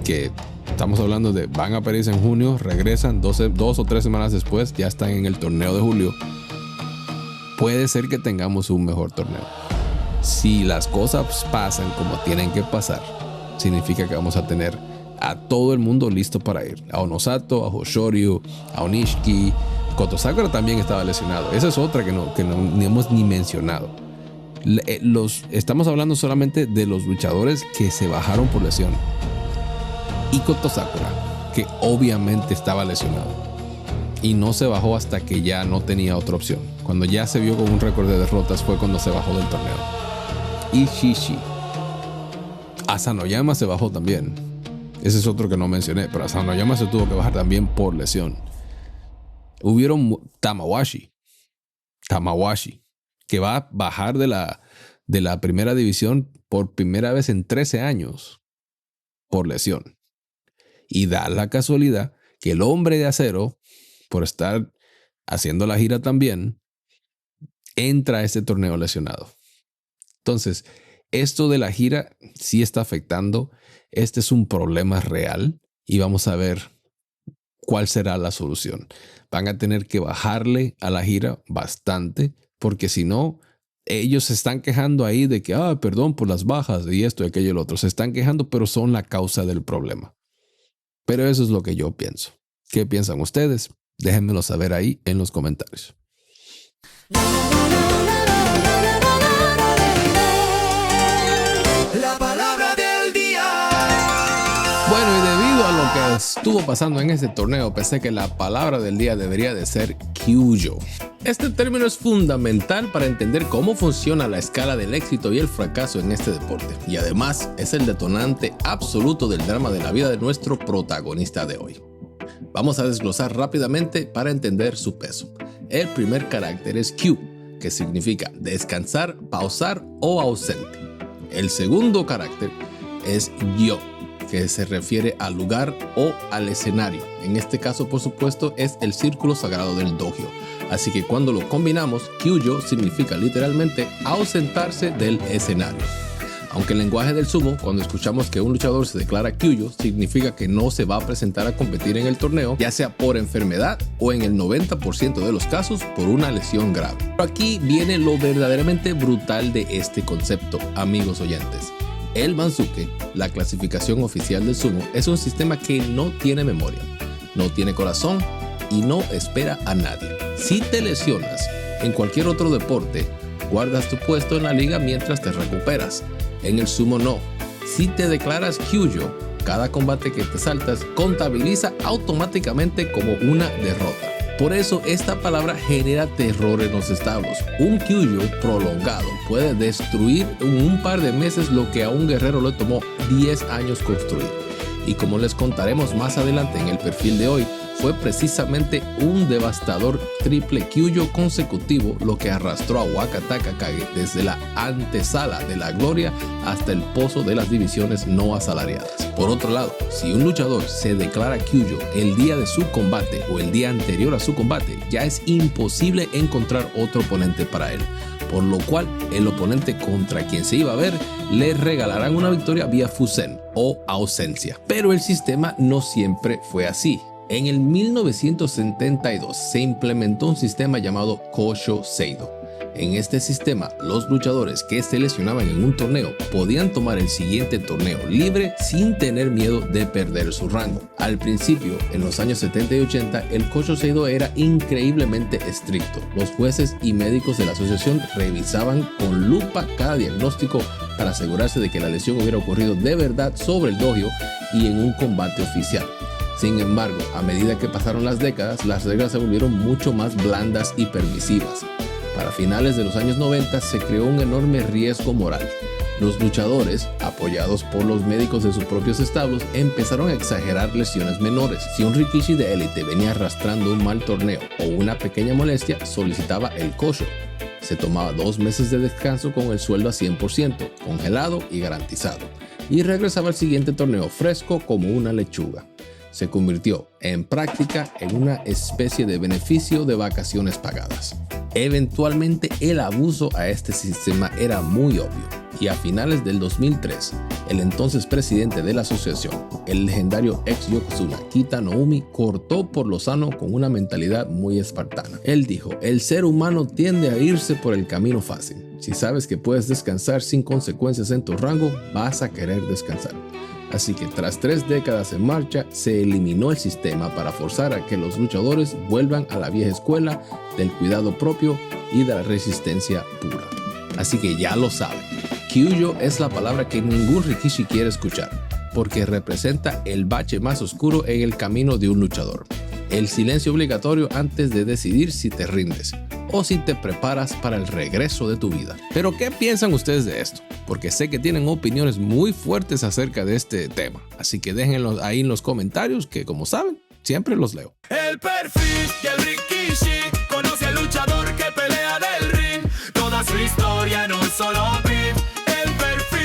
que estamos hablando de van a París en junio, regresan 2 o 3 semanas después, ya están en el torneo de julio. Puede ser que tengamos un mejor torneo. Si las cosas pasan como tienen que pasar, significa que vamos a tener a todo el mundo listo para ir. A Onosato, a Hoshoryu, a Onishiki. Koto Sakura también estaba lesionado. Esa es otra que no hemos ni mencionado. Estamos hablando solamente de los luchadores que se bajaron por lesión. Y Koto Sakura, que obviamente estaba lesionado. Y no se bajó hasta que ya no tenía otra opción. Cuando ya se vio con un récord de derrotas fue cuando se bajó del torneo. Y Shishi. Asanoyama se bajó también. Ese es otro que no mencioné, pero Asanoyama se tuvo que bajar también por lesión. Hubieron Tamawashi, que va a bajar de la primera división por primera vez en 13 años por lesión. Y da la casualidad que el Hombre de Acero, por estar haciendo la gira también, entra a este torneo lesionado. Entonces, esto de la gira sí está afectando. Este es un problema real y vamos a ver cuál será la solución. Van a tener que bajarle a la gira bastante, porque si no, ellos se están quejando ahí de que, perdón por las bajas y esto y aquello y lo otro. Se están quejando, pero son la causa del problema. Pero eso es lo que yo pienso. ¿Qué piensan ustedes? Déjenmelo saber ahí en los comentarios. La palabra del día. Bueno, y debido a lo que estuvo pasando en este torneo, pensé que la palabra del día debería de ser Kyujo. Este término es fundamental para entender cómo funciona la escala del éxito y el fracaso en este deporte. Y además es el detonante absoluto del drama de la vida de nuestro protagonista de hoy. Vamos a desglosar rápidamente para entender su peso. El primer carácter es Q, que significa descansar, pausar o ausente. El segundo carácter es Yo, que se refiere al lugar o al escenario. En este caso, por supuesto, es el círculo sagrado del dojo. Así que cuando lo combinamos, Kyujo significa literalmente ausentarse del escenario. Aunque el lenguaje del sumo, cuando escuchamos que un luchador se declara Kyujo, significa que no se va a presentar a competir en el torneo, ya sea por enfermedad o en el 90% de los casos por una lesión grave. Pero aquí viene lo verdaderamente brutal de este concepto, amigos oyentes. El Banzuke, la clasificación oficial del sumo, es un sistema que no tiene memoria, no tiene corazón y no espera a nadie. Si te lesionas en cualquier otro deporte, guardas tu puesto en la liga mientras te recuperas. En el sumo no. Si te declaras Kyujo, cada combate que te saltas contabiliza automáticamente como una derrota. Por eso esta palabra genera terror en los establos. Un Kyujo prolongado puede destruir en un par de meses lo que a un guerrero le tomó 10 años construir. y como les contaremos más adelante en el perfil de hoy, fue precisamente un devastador triple Kyujo consecutivo lo que arrastró a Waka Takakage desde la antesala de la gloria hasta el pozo de las divisiones no asalariadas. Por otro lado, si un luchador se declara Kyujo el día de su combate o el día anterior a su combate, ya es imposible encontrar otro oponente para él, por lo cual el oponente contra quien se iba a ver le regalarán una victoria vía Fusen o ausencia. Pero el sistema no siempre fue así. En el 1972 se implementó un sistema llamado Kosho Seido. En este sistema, los luchadores que se lesionaban en un torneo podían tomar el siguiente torneo libre sin tener miedo de perder su rango. Al principio, en los años 70 y 80, el Kosho Seido era increíblemente estricto. Los jueces y médicos de la asociación revisaban con lupa cada diagnóstico para asegurarse de que la lesión hubiera ocurrido de verdad sobre el dojo y en un combate oficial. Sin embargo, a medida que pasaron las décadas, las reglas se volvieron mucho más blandas y permisivas. Para finales de los años 90 se creó un enorme riesgo moral. Los luchadores, apoyados por los médicos de sus propios establos, empezaron a exagerar lesiones menores. Si un rikishi de élite venía arrastrando un mal torneo o una pequeña molestia, solicitaba el kosho. Se tomaba 2 meses de descanso con el sueldo a 100%, congelado y garantizado, y regresaba al siguiente torneo fresco como una lechuga. Se convirtió en práctica en una especie de beneficio de vacaciones pagadas. Eventualmente el abuso a este sistema era muy obvio y a finales del 2003, el entonces presidente de la asociación, el legendario ex Yokozuna Kita Noumi, cortó por lo sano con una mentalidad muy espartana. Él dijo: el ser humano tiende a irse por el camino fácil. Si sabes que puedes descansar sin consecuencias en tu rango, vas a querer descansar. Así que tras 3 décadas en marcha, se eliminó el sistema para forzar a que los luchadores vuelvan a la vieja escuela del cuidado propio y de la resistencia pura. Así que ya lo saben, Kyujo es la palabra que ningún rikishi quiere escuchar, porque representa el bache más oscuro en el camino de un luchador. El silencio obligatorio antes de decidir si te rindes o si te preparas para el regreso de tu vida. Pero ¿qué piensan ustedes de esto? Porque sé que tienen opiniones muy fuertes acerca de este tema. Así que déjenlos ahí en los comentarios, que como saben, siempre los leo. El perfil del rikishi conoce al luchador que pelea del ring. Toda su historia en un solo beat. El perfil.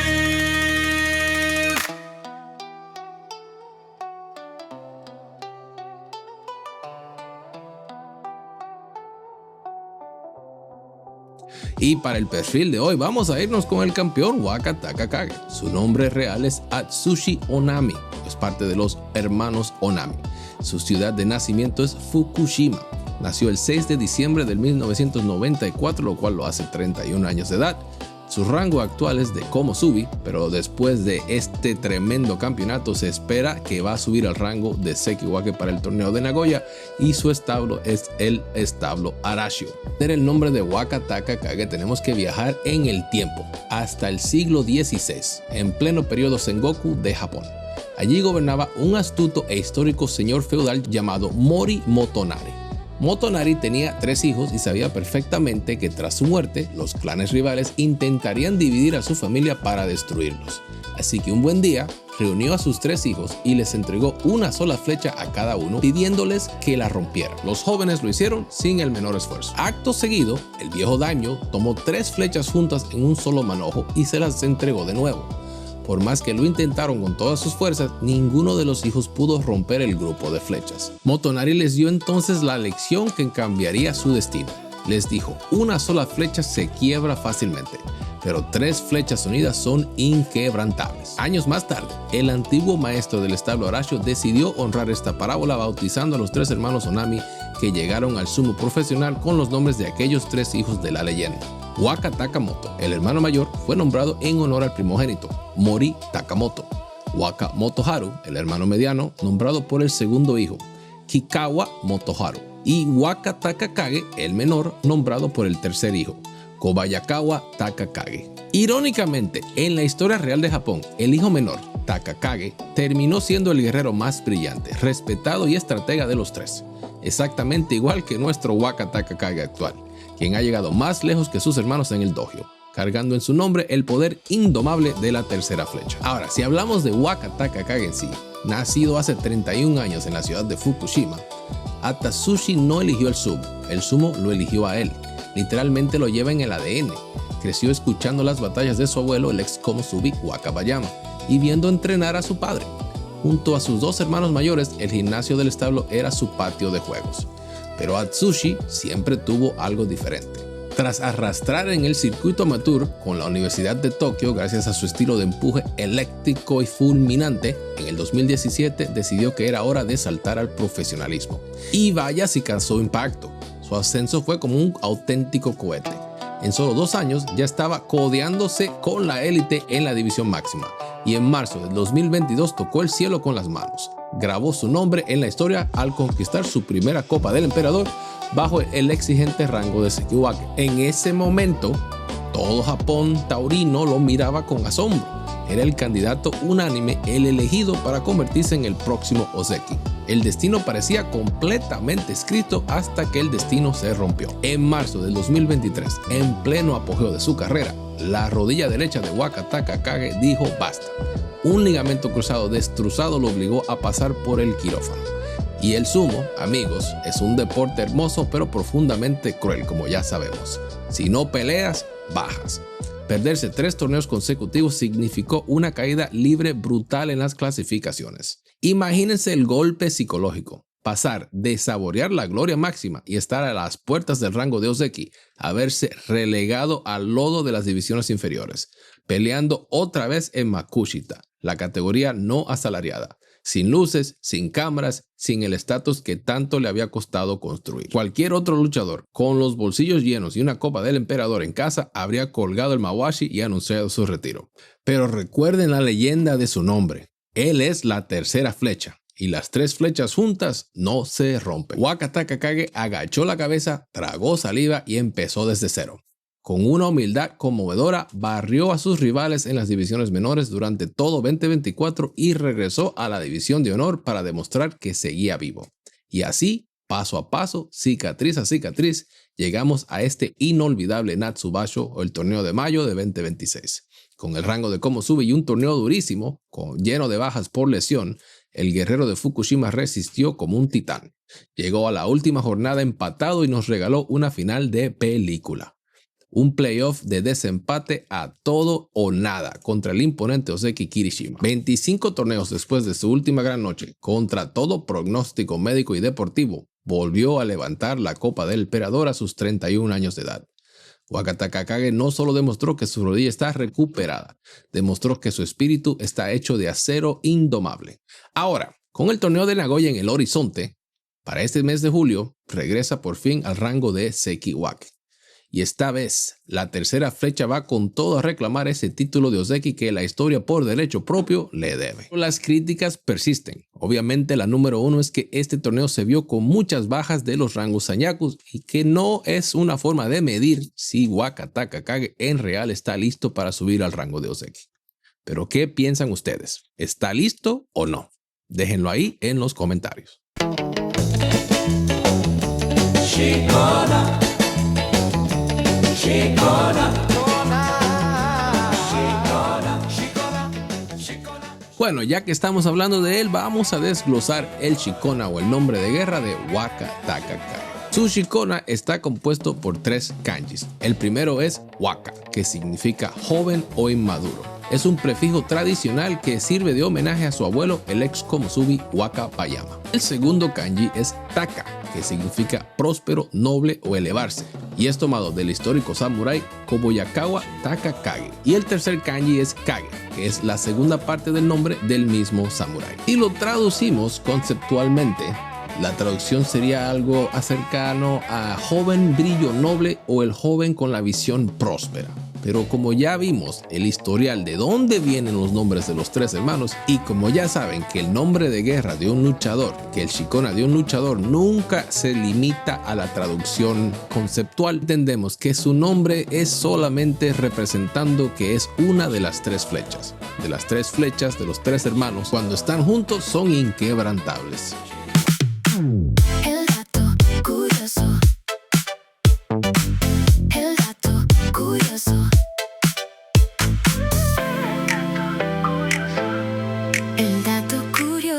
Y para el perfil de hoy vamos a irnos con el campeón Waka Takakage. Su nombre real es Atsushi Onami, es parte de los hermanos Onami. Su ciudad de nacimiento es Fukushima. Nació el 6 de diciembre de 1994, lo cual lo hace 31 años de edad. Su rango actual es de Komusubi, pero después de este tremendo campeonato se espera que va a subir al rango de Sekiwake para el torneo de Nagoya, y su establo es el establo Arashio. En el nombre de Waka Takakage tenemos que viajar en el tiempo, hasta el siglo XVI, en pleno periodo Sengoku de Japón. Allí gobernaba un astuto e histórico señor feudal llamado Mori Motonari. Motonari tenía 3 hijos y sabía perfectamente que tras su muerte, los clanes rivales intentarían dividir a su familia para destruirlos. Así que un buen día, reunió a sus 3 hijos y les entregó una sola flecha a cada uno, pidiéndoles que la rompieran. Los jóvenes lo hicieron sin el menor esfuerzo. Acto seguido, el viejo daimyo tomó 3 flechas juntas en un solo manojo y se las entregó de nuevo. Por más que lo intentaron con todas sus fuerzas, ninguno de los hijos pudo romper el grupo de flechas. Motonari les dio entonces la lección que cambiaría su destino. Les dijo: una sola flecha se quiebra fácilmente, pero 3 flechas unidas son inquebrantables. Años más tarde, el antiguo maestro del establo Arashio decidió honrar esta parábola bautizando a los 3 hermanos Onami que llegaron al sumo profesional con los nombres de aquellos 3 hijos de la leyenda. Waka Takamoto, el hermano mayor, fue nombrado en honor al primogénito, Mori Takamoto. Waka Motoharu, el hermano mediano, nombrado por el segundo hijo, Kikawa Motoharu. Y Waka Takakage, el menor, nombrado por el tercer hijo, Kobayakawa Takakage. Irónicamente, en la historia real de Japón, el hijo menor, Takakage, terminó siendo el guerrero más brillante, respetado y estratega de los 3. Exactamente igual que nuestro Waka Takakage actual, quien ha llegado más lejos que sus hermanos en el dojo, cargando en su nombre el poder indomable de la tercera flecha. Ahora, si hablamos de Waka Takakage en sí, nacido hace 31 años en la ciudad de Fukushima, Atsushi no eligió el sumo lo eligió a él. Literalmente lo lleva en el ADN. Creció escuchando las batallas de su abuelo, el ex Komusubi Wakabayama, y viendo entrenar a su padre. Junto a sus dos hermanos mayores, el gimnasio del establo era su patio de juegos. Pero Atsushi siempre tuvo algo diferente. Tras arrastrar en el circuito amateur con la Universidad de Tokio gracias a su estilo de empuje eléctrico y fulminante, en el 2017 decidió que era hora de saltar al profesionalismo. Y vaya si causó impacto. Su ascenso fue como un auténtico cohete. En solo 2 años ya estaba codeándose con la élite en la división máxima. Y en marzo del 2022 tocó el cielo con las manos. Grabó su nombre en la historia al conquistar su primera Copa del Emperador bajo el exigente rango de Sekiwake. En ese momento, todo Japón taurino lo miraba con asombro. Era el candidato unánime, el elegido para convertirse en el próximo Ozeki. El destino parecía completamente escrito hasta que el destino se rompió. En marzo del 2023, en pleno apogeo de su carrera, la rodilla derecha de Wakataka Kage dijo basta. Un ligamento cruzado destrozado lo obligó a pasar por el quirófano. Y el sumo, amigos, es un deporte hermoso pero profundamente cruel, como ya sabemos. Si no peleas, bajas. Perderse 3 torneos consecutivos significó una caída libre brutal en las clasificaciones. Imagínense el golpe psicológico. Pasar de saborear la gloria máxima y estar a las puertas del rango de Ozeki a verse relegado al lodo de las divisiones inferiores, peleando otra vez en Makushita, la categoría no asalariada. Sin luces, sin cámaras, sin el estatus que tanto le había costado construir. Cualquier otro luchador con los bolsillos llenos y una copa del emperador en casa habría colgado el mawashi y anunciado su retiro. Pero recuerden la leyenda de su nombre. Él es la tercera flecha y las 3 flechas juntas no se rompen. Wakataka Kage agachó la cabeza, tragó saliva y empezó desde cero. Con una humildad conmovedora, barrió a sus rivales en las divisiones menores durante todo 2024 y regresó a la división de honor para demostrar que seguía vivo. Y así, paso a paso, cicatriz a cicatriz, llegamos a este inolvidable Natsubasho o el torneo de mayo de 2026. Con el rango de Komusubi y un torneo durísimo, lleno de bajas por lesión, el guerrero de Fukushima resistió como un titán. Llegó a la última jornada empatado y nos regaló una final de película. Un playoff de desempate a todo o nada contra el imponente Ozeki Kirishima. 25 torneos después de su última gran noche, contra todo pronóstico médico y deportivo, volvió a levantar la Copa del Emperador a sus 31 años de edad. Wakataka Kage no solo demostró que su rodilla está recuperada, demostró que su espíritu está hecho de acero indomable. Ahora, con el torneo de Nagoya en el horizonte, para este mes de julio, regresa por fin al rango de Sekiwake. Y esta vez, la tercera flecha va con todo a reclamar ese título de Ozeki que la historia por derecho propio le debe. Las críticas persisten. Obviamente la número 1 es que este torneo se vio con muchas bajas de los rangos Sanyakus y que no es una forma de medir si Wakataka Kage en real está listo para subir al rango de Ozeki. Pero ¿qué piensan ustedes? ¿Está listo o no? Déjenlo ahí en los comentarios. Shikona. Bueno, ya que estamos hablando de él, vamos a desglosar el Shikona o el nombre de guerra de Wakataka Kage. Su Shikona está compuesto por 3 kanjis. El primero es Waka, que significa joven o inmaduro. Es un prefijo tradicional que sirve de homenaje a su abuelo, el ex Komusubi Wakabayama. El segundo kanji es Taka, que significa próspero, noble o elevarse, y es tomado del histórico samurái Kobayakawa Taka Kage. Y el tercer kanji es Kage, que es la segunda parte del nombre del mismo samurái. Y lo traducimos conceptualmente. La traducción sería algo cercano a joven brillo noble o el joven con la visión próspera. Pero como ya vimos el historial de dónde vienen los nombres de los 3 hermanos y como ya saben que el nombre de guerra de un luchador, que el Shikona de un luchador nunca se limita a la traducción conceptual, entendemos que su nombre es solamente representando que es una de las 3 flechas. De las 3 flechas de los 3 hermanos, cuando están juntos son inquebrantables. El dato curioso. El dato curioso. El dato curioso.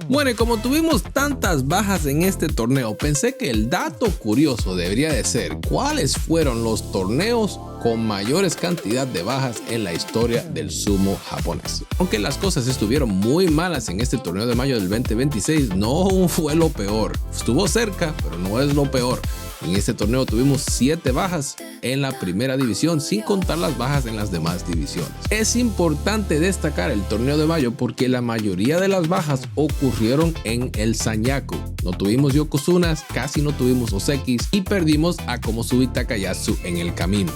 Bueno, y como tuvimos tantas bajas en este torneo, pensé que el dato curioso debería de ser cuáles fueron los torneos con mayores cantidad de bajas en la historia del sumo japonés. Aunque las cosas estuvieron muy malas en este torneo de mayo del 2026, no fue lo peor. Estuvo cerca, pero no es lo peor. En este torneo tuvimos 7 bajas en la primera división, sin contar las bajas en las demás divisiones. Es importante destacar el torneo de mayo porque la mayoría de las bajas ocurrieron en el Sanyaku. No tuvimos Yokozunas, casi no tuvimos Osekis y perdimos a Komusubi Takayasu en el camino.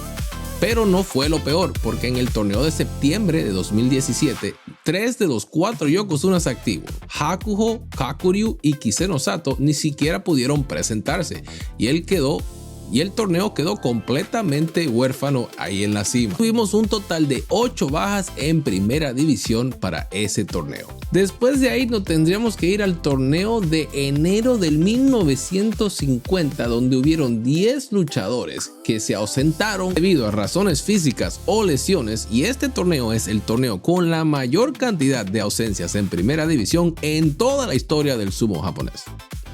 Pero no fue lo peor, porque en el torneo de septiembre de 2017, 3 de los 4 Yokozunas activos, Hakuho, Kakuryu y Kiseno Sato, ni siquiera pudieron presentarse y el torneo quedó completamente huérfano ahí en la cima. Tuvimos un total de 8 bajas en primera división para ese torneo. Después de ahí nos tendríamos que ir al torneo de enero del 1950, donde hubieron 10 luchadores que se ausentaron debido a razones físicas o lesiones, y este torneo es el torneo con la mayor cantidad de ausencias en primera división en toda la historia del sumo japonés.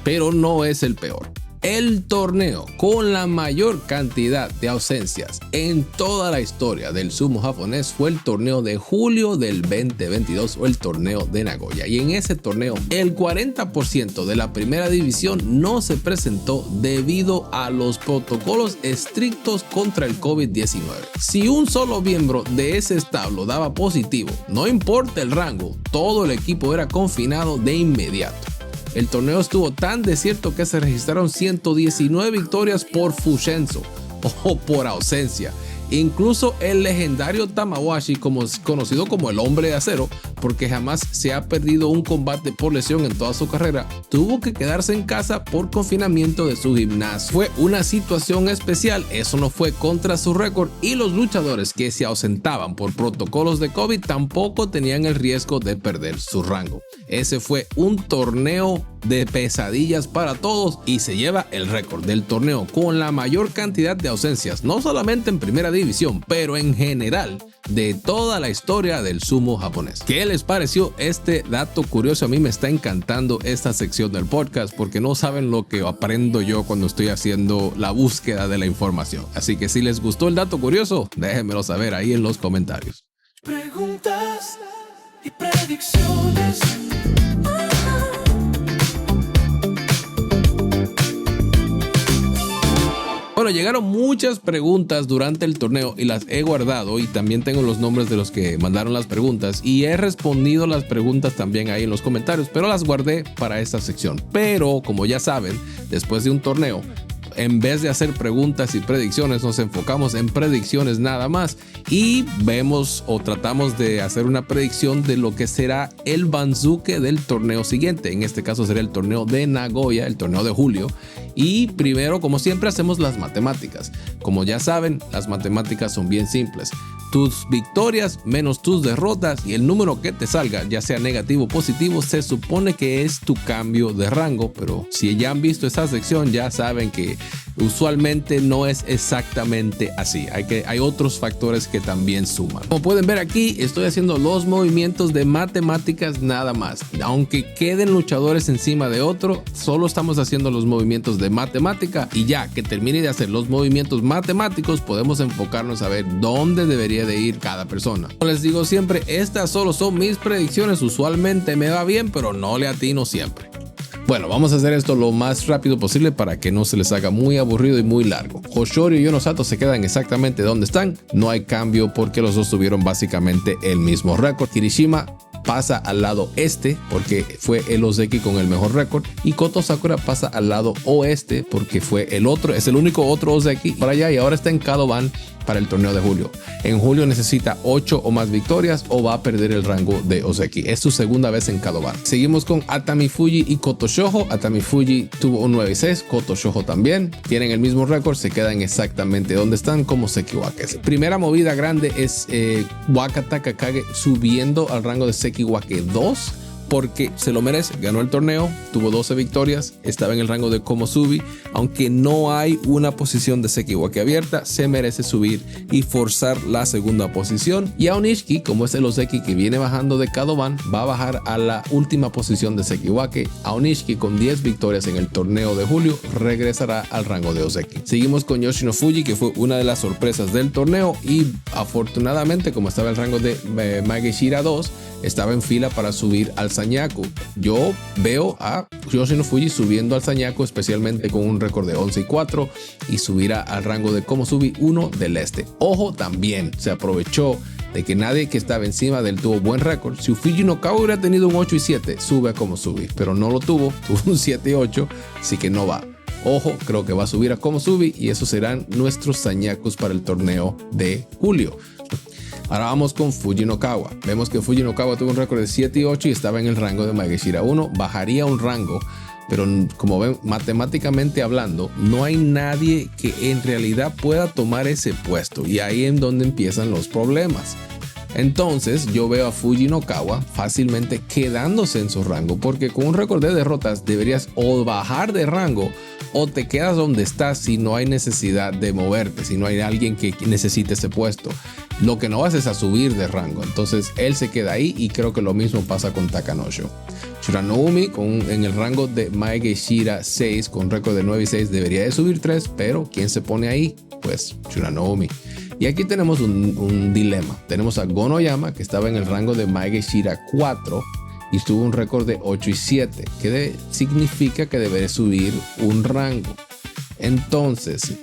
Pero no es el peor. El torneo con la mayor cantidad de ausencias en toda la historia del sumo japonés fue el torneo de julio del 2022 o el torneo de Nagoya. Y en ese torneo el 40% de la primera división no se presentó debido a los protocolos estrictos contra el COVID-19. Si un solo miembro de ese establo daba positivo, no importa el rango, todo el equipo era confinado de inmediato. El torneo estuvo tan desierto que se registraron 119 victorias por Fushenzo o por ausencia. Incluso el legendario Tamawashi, conocido como el hombre de acero, porque jamás se ha perdido un combate por lesión en toda su carrera, tuvo que quedarse en casa por confinamiento de su gimnasio. Fue una situación especial, eso no fue contra su récord, y los luchadores que se ausentaban por protocolos de COVID tampoco tenían el riesgo de perder su rango. Ese fue un torneo de pesadillas para todos y se lleva el récord del torneo con la mayor cantidad de ausencias, no solamente en primera división, pero en general de toda la historia del sumo japonés. ¿Qué les pareció este dato curioso? A mí me está encantando esta sección del podcast porque no saben lo que aprendo yo cuando estoy haciendo la búsqueda de la información. Así que si les gustó el dato curioso, déjenmelo saber ahí en los comentarios. Preguntas y predicciones. Bueno, llegaron muchas preguntas durante el torneo y las he guardado, y también tengo los nombres de los que mandaron las preguntas y he respondido las preguntas también ahí en los comentarios, pero las guardé para esta sección. Pero como ya saben, después de un torneo, en vez de hacer preguntas y predicciones, nos enfocamos en predicciones nada más y vemos o tratamos de hacer una predicción de lo que será el Banzuke del torneo siguiente. En este caso será el torneo de Nagoya, el torneo de julio. Y primero, como siempre, hacemos las matemáticas. Como ya saben, las matemáticas son bien simples. Tus victorias menos tus derrotas y el número que te salga, ya sea negativo o positivo, se supone que es tu cambio de rango. Pero si ya han visto esa sección, ya saben que usualmente no es exactamente así. Hay otros factores que también suman. Como pueden ver aquí, estoy haciendo los movimientos de matemáticas nada más. Aunque queden luchadores encima de otro, solo estamos haciendo los movimientos de matemática, y ya que termine de hacer los movimientos matemáticos, podemos enfocarnos a ver dónde debería de ir cada persona. Como les digo siempre, estas solo son mis predicciones. Usualmente me va bien, pero no le atino siempre. Bueno, vamos a hacer esto lo más rápido posible para que no se les haga muy aburrido y muy largo. Hoshoryu y Yonosato se quedan exactamente donde están. No hay cambio porque los dos tuvieron básicamente el mismo récord. Kirishima pasa al lado este porque fue el Ozeki con el mejor récord, y Koto Sakura pasa al lado oeste porque fue es el único otro Ozeki para allá, y ahora está en Kadoban para el torneo de julio. En julio necesita 8 o más victorias o va a perder el rango de Ozeki. Es su segunda vez en Kadoban. Seguimos con Atami Fuji y Koto Shoujo. Atami Fuji tuvo un 9-6, Koto Shoujo también. Tienen el mismo récord, se quedan exactamente donde están como Sekiwake. Primera movida grande es Waka Takakage subiendo al rango de Sekiwake 2 porque se lo merece. Ganó el torneo, tuvo 12 victorias, estaba en el rango de Komusubi. Aunque no hay una posición de Sekiwake abierta, se merece subir y forzar la segunda posición. Y Aonishiki, como es el Ozeki que viene bajando de Kadoban, va a bajar a la última posición de Sekiwake. Aonishiki, con 10 victorias en el torneo de julio, regresará al rango de Ozeki. Seguimos con Yoshino Fuji, que fue una de las sorpresas del torneo, y afortunadamente, como estaba en el rango de Maegashira 2, estaba en fila para subir al Sanyaku. Yo veo a Yoshino Fuji subiendo al Sanyaku, especialmente con un récord de 11-4, y subirá al rango de Komusubi 1 del este. Ojo, también se aprovechó de que nadie que estaba encima de él tuvo buen récord. Si Fujinokawa hubiera tenido un 8-7, sube a Komusubi, pero no lo tuvo un 7-8, así que no va. Ojo, creo que va a subir a Komusubi y esos serán nuestros Sanyakus para el torneo de julio. Ahora vamos con Fujinokawa. Vemos que Fujinokawa tuvo un récord de 7-8 y estaba en el rango de Maegashira 1. Bajaría un rango, pero como ven, matemáticamente hablando, no hay nadie que en realidad pueda tomar ese puesto. Y ahí es donde empiezan los problemas. Entonces yo veo a Fujinokawa fácilmente quedándose en su rango, porque con un récord de derrotas deberías o bajar de rango o te quedas donde estás si no hay necesidad de moverte, si no hay alguien que necesite ese puesto. Lo que no vas es a subir de rango. Entonces él se queda ahí y creo que lo mismo pasa con Takanosho. Shuranoumi en el rango de Maegashira 6 con récord de 9-6 debería de subir 3, pero ¿quién se pone ahí? Pues Shuranoumi. Y aquí tenemos un dilema. Tenemos a Gonoyama, que estaba en el rango de Maegashira 4 y tuvo un récord de 8-7, que significa que debe subir un rango. Entonces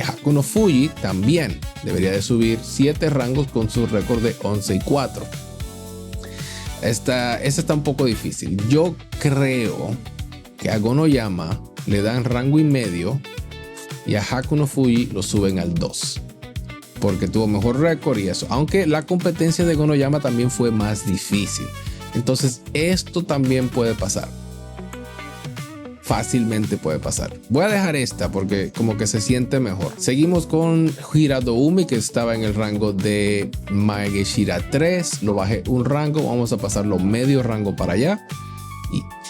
Hakuno Fuji también debería de subir 7 rangos con su récord de 11-4. Esta está un poco difícil. Yo creo que a Gonoyama le dan rango y medio y a Hakuno Fuji lo suben al 2, porque tuvo mejor récord y eso. Aunque la competencia de Gonoyama también fue más difícil. Entonces esto también puede pasar. Fácilmente puede pasar. Voy a dejar esta porque como que se siente mejor. Seguimos con Hiradoumi, que estaba en el rango de Maegashira 3. Lo bajé un rango. Vamos a pasarlo medio rango para allá.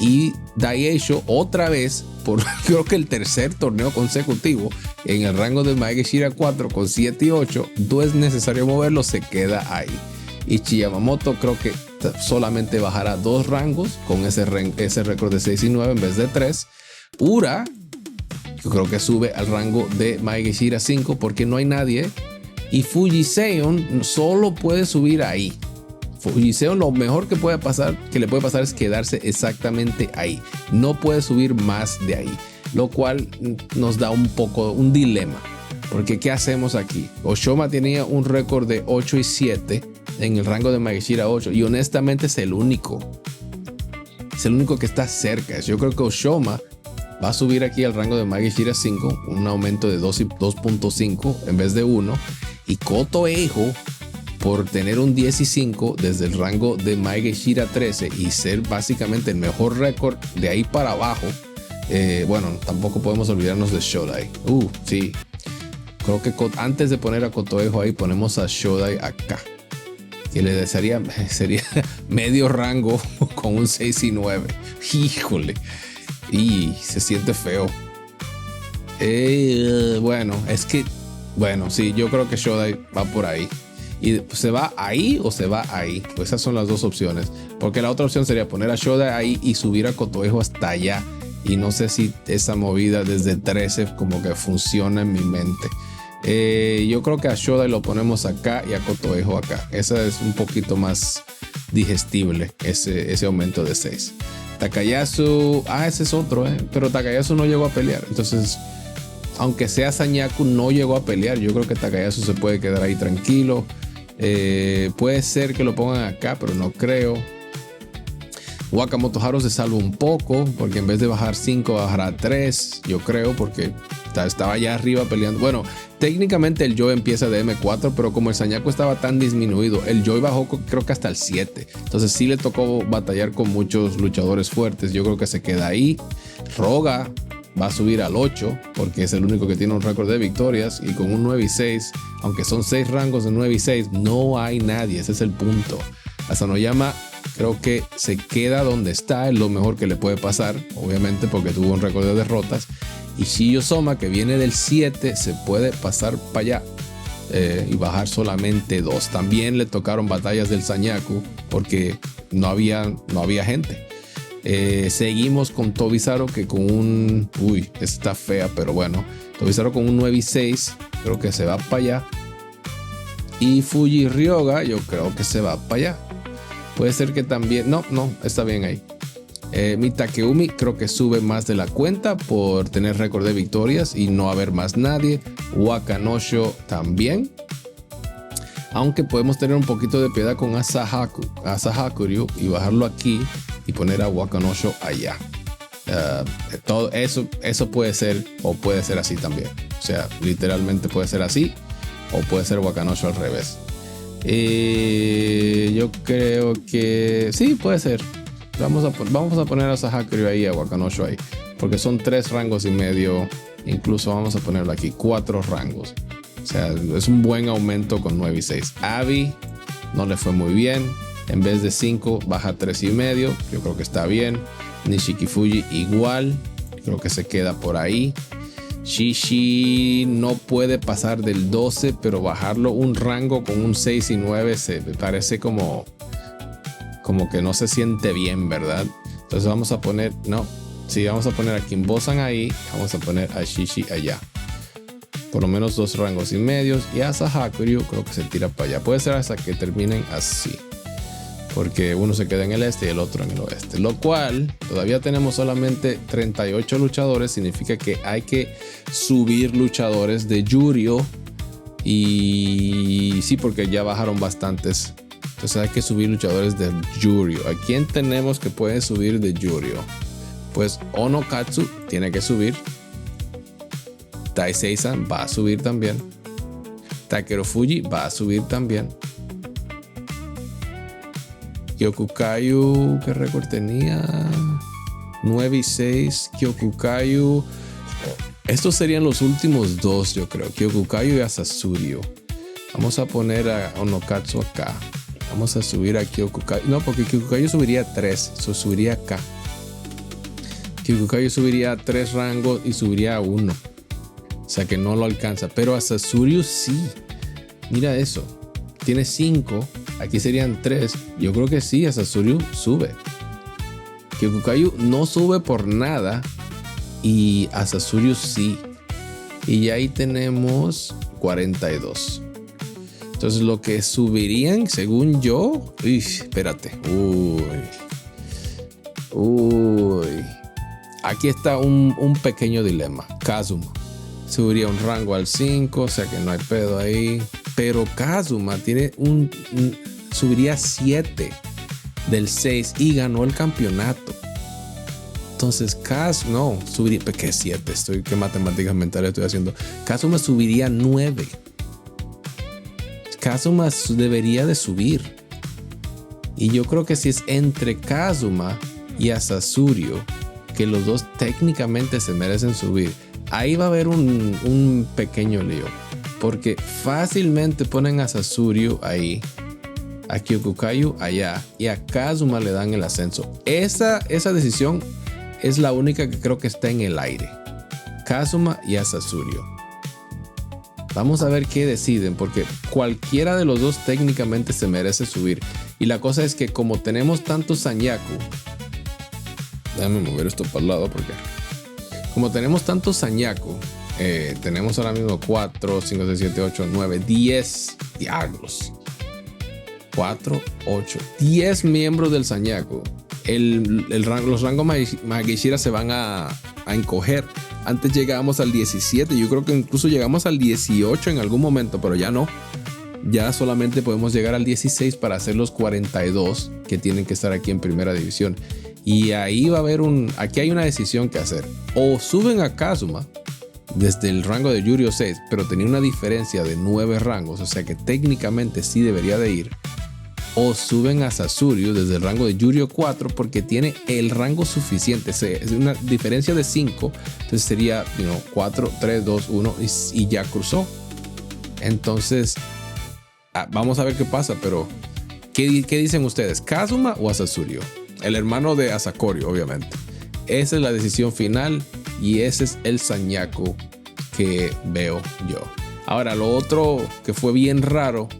Y Daieisho otra vez, por creo que el tercer torneo consecutivo, en el rango de Maegashira 4 con 7-8. No es necesario moverlo, se queda ahí. Y Chiyamamoto creo que solamente bajará 2 rangos con ese récord de 6-9 en vez de 3. Ura, yo creo que sube al rango de Maegashira 5 porque no hay nadie. Y Fujiseon solo puede subir ahí. Fujiseon lo mejor que le puede pasar es quedarse exactamente ahí. No puede subir más de ahí, lo cual nos da un dilema. Porque ¿qué hacemos aquí? Oshoma tenía un récord de 8-7 en el rango de Maegashira 8 y honestamente es el único que está cerca. Yo creo que Oshoma va a subir aquí al rango de Maegashira 5, un aumento de 2.5 en vez de 1, y Koto Eijo, por tener un 10-5 desde el rango de Maegashira 13 y ser básicamente el mejor récord de ahí para abajo. Bueno, tampoco podemos olvidarnos de Shodai. Sí. Creo que antes de poner a Koto Eijo ahí, ponemos a Shodai acá, que le sería medio rango con un 6-9. Híjole. Y se siente feo. Bueno, sí, yo creo que Shodai va por ahí. ¿Y se va ahí o se va ahí? Pues esas son las dos opciones. Porque la otra opción sería poner a Shodai ahí y subir a Koto Eijo hasta allá. Y no sé si esa movida desde 13 como que funciona en mi mente. Yo creo que a Shodai lo ponemos acá y a Koto Eijo acá. Esa es un poquito más digestible, ese aumento de 6. Takayasu, ese es otro, pero Takayasu no llegó a pelear. Entonces, aunque sea Sanyaku, no llegó a pelear. Yo creo que Takayasu se puede quedar ahí tranquilo. Puede ser que lo pongan acá, pero no creo. Wakamoto Haru se salva un poco, porque en vez de bajar 5 bajará 3, yo creo, porque estaba allá arriba peleando. Bueno, técnicamente el Joy empieza de M4, pero como el Sanyaku estaba tan disminuido, el Joy bajó creo que hasta el 7. Entonces sí le tocó batallar con muchos luchadores fuertes. Yo creo que se queda ahí. Roga va a subir al 8, porque es el único que tiene un récord de victorias, y con un 9-6, aunque son 6 rangos de 9-6, no hay nadie. Ese es el punto. Asanoyama creo que se queda donde está, es lo mejor que le puede pasar, obviamente porque tuvo un récord de derrotas. Y Shiyo Soma, que viene del 7, se puede pasar para allá y bajar solamente 2. También le tocaron batallas del Sanyaku porque no había gente. Seguimos con Tobizaro, que con un... Uy, está fea, pero bueno. Tobizaro con un 9 y 6, creo que se va para allá. Y Fuji Ryoga, yo creo que se va para allá. Puede ser que también... No, está bien ahí. Mi Takeumi creo que sube más de la cuenta por tener récord de victorias y no haber más nadie. Wakanosho también. Aunque podemos tener un poquito de piedad con Asahakuryu y bajarlo aquí y poner a Wakanosho allá. Todo eso puede ser, o puede ser así también. O sea, literalmente puede ser así, o puede ser Wakanosho al revés. Yo creo que sí, puede ser. Vamos a poner a Asahakuryu ahí, a Wakanosho ahí, porque son 3 rangos y medio. Incluso vamos a ponerlo aquí, 4 rangos. O sea, es un buen aumento con 9 y 6. Abby no le fue muy bien. En vez de 5, baja 3 y medio. Yo creo que está bien. Nishiki Fuji igual. Creo que se queda por ahí. Shishi no puede pasar del 12, pero bajarlo un rango con un 6 y 9 se me parece como que no se siente bien, ¿verdad? Entonces vamos a poner, vamos a poner a Kimbo-san ahí. Vamos a poner a Shishi allá. Por lo menos 2 rangos y medios. Y a Asahakuryu creo que se tira para allá. Puede ser hasta que terminen así, porque uno se queda en el este y el otro en el oeste. Lo cual, todavía tenemos solamente 38 luchadores. Significa que hay que subir luchadores de Juryo. Y sí, porque ya bajaron bastantes. Entonces hay que subir luchadores de Juryo. ¿A quién tenemos que puede subir de Juryo? Pues Onokatsu tiene que subir. Taisei-san va a subir también. Takeru Fuji va a subir también. Kyokukayu, ¿qué récord tenía? 9 y 6. Kyokukayu. Estos serían los últimos 2, yo creo. Kyokukayu y Asasuryo. Vamos a poner a Onokatsu acá. Vamos a subir a Kyokukayu. No, porque Kyokukayu subiría 3. Eso subiría acá. Kyokukayu subiría 3 rangos y subiría a 1. O sea que no lo alcanza. Pero Asasuryo sí. Mira eso. Tiene 5. Aquí serían 3. Yo creo que sí, Asasuryo sube. Kyokukayu no sube por nada. Y Asasuryo sí. Y ahí tenemos 42. Entonces lo que subirían, según yo... Uy, espérate. Uy. Aquí está un pequeño dilema. Kazuma subiría un rango al 5, o sea que no hay pedo ahí. Pero Kazuma tiene subiría 7 del 6 y ganó el campeonato. Entonces subiría, ¿qué 7? ¿Qué matemáticas mentales estoy haciendo? Kazuma subiría 9. Kazuma debería de subir. Y yo creo que si es entre Kazuma y Asasuryo, que los dos técnicamente se merecen subir, ahí va a haber un pequeño lío. Porque fácilmente ponen a Asasuryo ahí, a Kyokukayu allá, y a Kazuma le dan el ascenso. Esa decisión es la única que creo que está en el aire. Kazuma y Asasuryo. Vamos a ver qué deciden, porque cualquiera de los dos técnicamente se merece subir. Y la cosa es que como tenemos tanto Sanyaku, déjame mover esto para el lado, porque como tenemos tanto Sanyaku, tenemos ahora mismo 4, 5, 6, 7, 8, 9, 10 diablos. 4, 8, 10 miembros del Sanyaku. Los rangos Mageshira se van a encoger. Antes llegábamos al 17, yo creo que incluso llegamos al 18 en algún momento, pero ya no. Ya solamente podemos llegar al 16 para hacer los 42 que tienen que estar aquí en primera división. Y ahí va a haber aquí hay una decisión que hacer. O suben a Kazuma desde el rango de Juryo 6, pero tenía una diferencia de 9 rangos, o sea que técnicamente sí debería de ir. O suben a Asasuryo desde el rango de Juryo 4 porque tiene el rango suficiente. Es una diferencia de 5. Entonces sería 4, 3, 2, 1 y ya cruzó. Entonces vamos a ver qué pasa. Pero ¿Qué dicen ustedes? ¿Kazuma o Asasuryo? El hermano de Asakori, obviamente. Esa es la decisión final y ese es el Sanyaku que veo yo. Ahora, lo otro que fue bien raro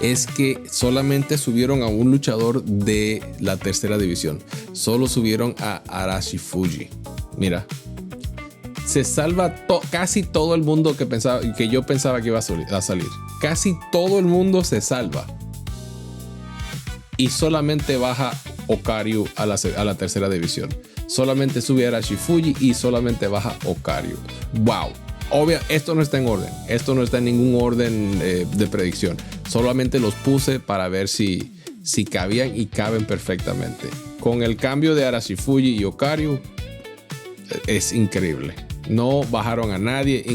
es que solamente subieron a un luchador de la tercera división. Solo subieron a Arashi Fuji. Mira, se salva casi todo el mundo que yo pensaba que iba a salir. Casi todo el mundo se salva. Y solamente baja Okaryu a la tercera división. Solamente sube a Arashi Fuji y solamente baja Okaryu. ¡Wow! Obvio, esto no está en orden. Esto no está en ningún orden de predicción. Solamente los puse para ver si cabían y caben perfectamente. Con el cambio de Arashi Fuji y Okaryu es increíble. No bajaron a nadie,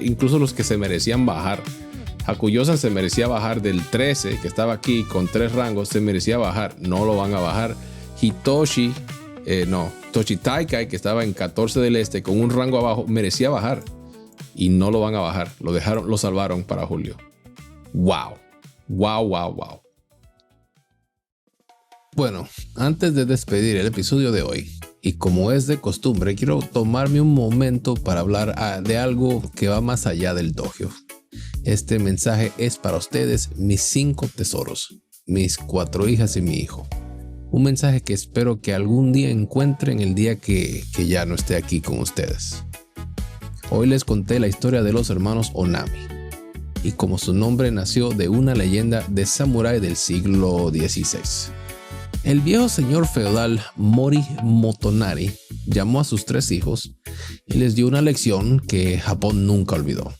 incluso los que se merecían bajar. Hakuyosa se merecía bajar del 13, que estaba aquí con 3 rangos, se merecía bajar. No lo van a bajar. Toshi Taikai, que estaba en 14 del este con un rango abajo, merecía bajar. Y no lo van a bajar. Lo salvaron para julio. Wow. Bueno, antes de despedir el episodio de hoy, y como es de costumbre, quiero tomarme un momento para hablar de algo que va más allá del dojo. Este mensaje es para ustedes, mis 5 tesoros, mis 4 hijas y mi hijo. Un mensaje que espero que algún día encuentren el día que ya no esté aquí con ustedes. Hoy les conté la historia de los hermanos Onami, y como su nombre nació de una leyenda de samurái del siglo XVI. El viejo señor feudal Mori Motonari llamó a sus 3 hijos y les dio una lección que Japón nunca olvidó.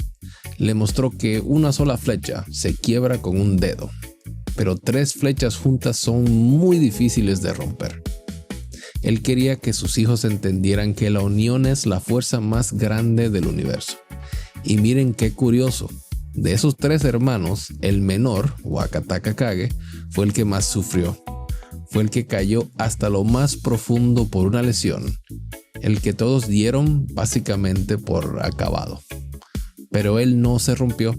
Le mostró que una sola flecha se quiebra con un dedo, pero 3 flechas juntas son muy difíciles de romper. Él quería que sus hijos entendieran que la unión es la fuerza más grande del universo. Y miren qué curioso, de esos 3 hermanos, el menor, Wakataka Kage, fue el que más sufrió. Fue el que cayó hasta lo más profundo por una lesión, el que todos dieron básicamente por acabado. Pero él no se rompió.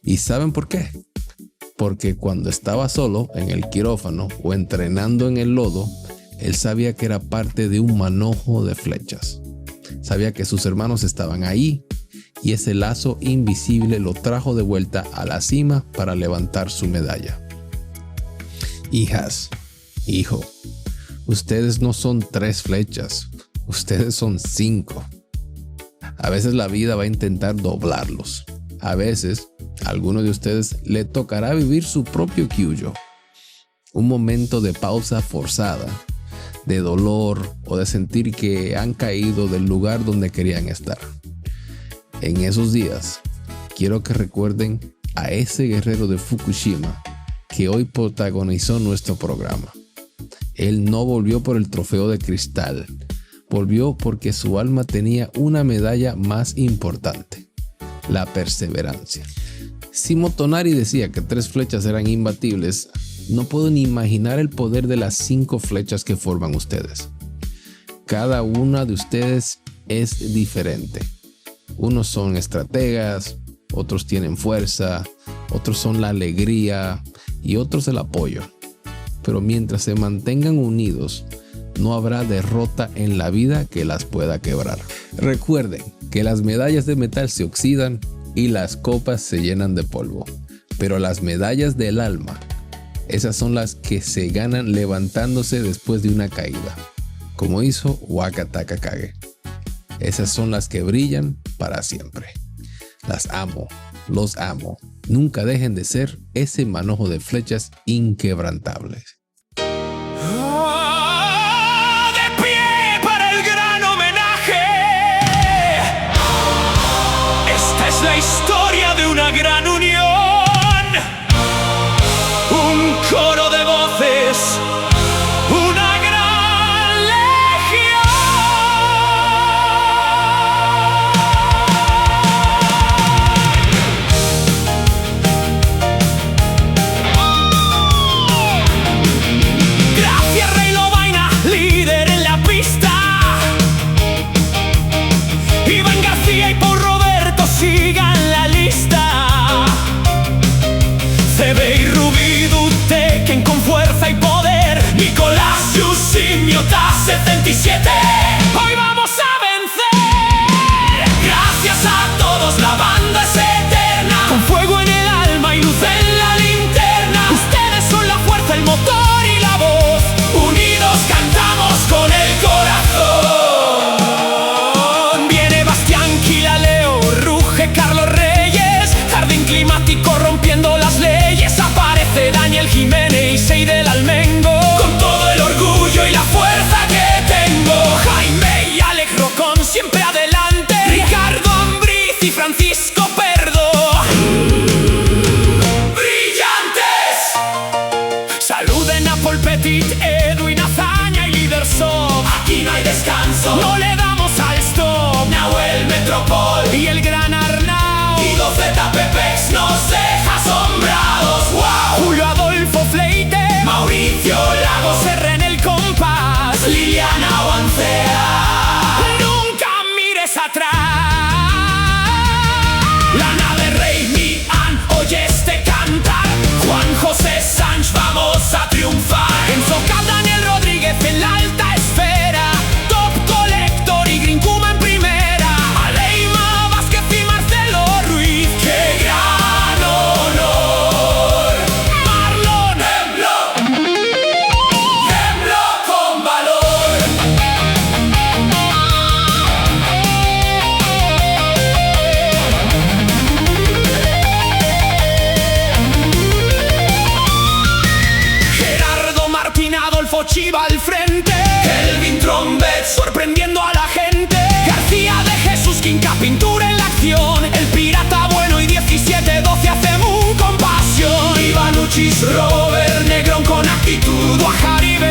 ¿Y saben por qué? Porque cuando estaba solo en el quirófano o entrenando en el lodo, él sabía que era parte de un manojo de flechas. Sabía que sus hermanos estaban ahí y ese lazo invisible lo trajo de vuelta a la cima para levantar su medalla. Hijas, hijo, ustedes no son 3 flechas, ustedes son 5. A veces la vida va a intentar doblarlos. A veces, a alguno de ustedes le tocará vivir su propio kyujo. Un momento de pausa forzada, de dolor o de sentir que han caído del lugar donde querían estar. En esos días, quiero que recuerden a ese guerrero de Fukushima que hoy protagonizó nuestro programa. Él no volvió por el trofeo de cristal, volvió porque su alma tenía una medalla más importante: la perseverancia. Si Motonari decía que 3 flechas eran imbatibles, no puedo ni imaginar el poder de las 5 flechas que forman ustedes. Cada una de ustedes es diferente. Unos son estrategas, otros tienen fuerza, otros son la alegría y otros el apoyo. Pero mientras se mantengan unidos, no habrá derrota en la vida que las pueda quebrar. Recuerden que las medallas de metal se oxidan y las copas se llenan de polvo, pero las medallas del alma, esas son las que se ganan levantándose después de una caída, como hizo Wakataka Kage. Esas son las que brillan para siempre. Las amo, los amo. Nunca dejen de ser ese manojo de flechas inquebrantables. De pie para el gran homenaje. Esta es la historia de una gran unión. Un coro de voces. Una gran legión. Miota 77. Hoy vamos a vencer. Gracias a todos, la banda es eterna, con fuego en el alma y luz en la linterna. Ustedes son la fuerza, el motor y la voz. Unidos cantamos con el corazón. Viene Bastián Quilaleo, ruge Carlos Reyes, jardín climático rompiendo las leyes. Aparece Daniel Jiménez y Seidel Almengo, con todo el orgullo y la fuerza que tengo. Jaime y Alex Rocón siempre adelante, Ricardo Ambriz y Francisco Perdo, brillantes. Saluden a Paul Petit, Edwin Azaña y Líder Sob. Aquí no hay descanso, no le damos al stop. Nahuel Metropol y el gran Arnau, y 12 Pepex nos deja asombrados. Wow. Julio Adolfo Fleite, Mauricio Lagos, R en el compás, Liliana Bancea. Nunca mires atrás. Lana de Rey, Mian, oye este cantar. Juan José Sánchez, vamos a triunfar. Enzo Cap, Daniel Rodríguez en la alta esfera, Top Collector y Green Kuma en primera. Aleima Vázquez y Marcelo Ruiz, qué gran honor. Marlon Hemlock con valor. Gerardo Martín, Adolfo Chiva al frente, Kelvin Trombet sorprendiendo a la gente. García de Jesús, Quinca Pintura en la acción, el pirata bueno y 17-12 hacemos con pasión. Ivanuchis, Robert Negrón con actitud, Guajaribe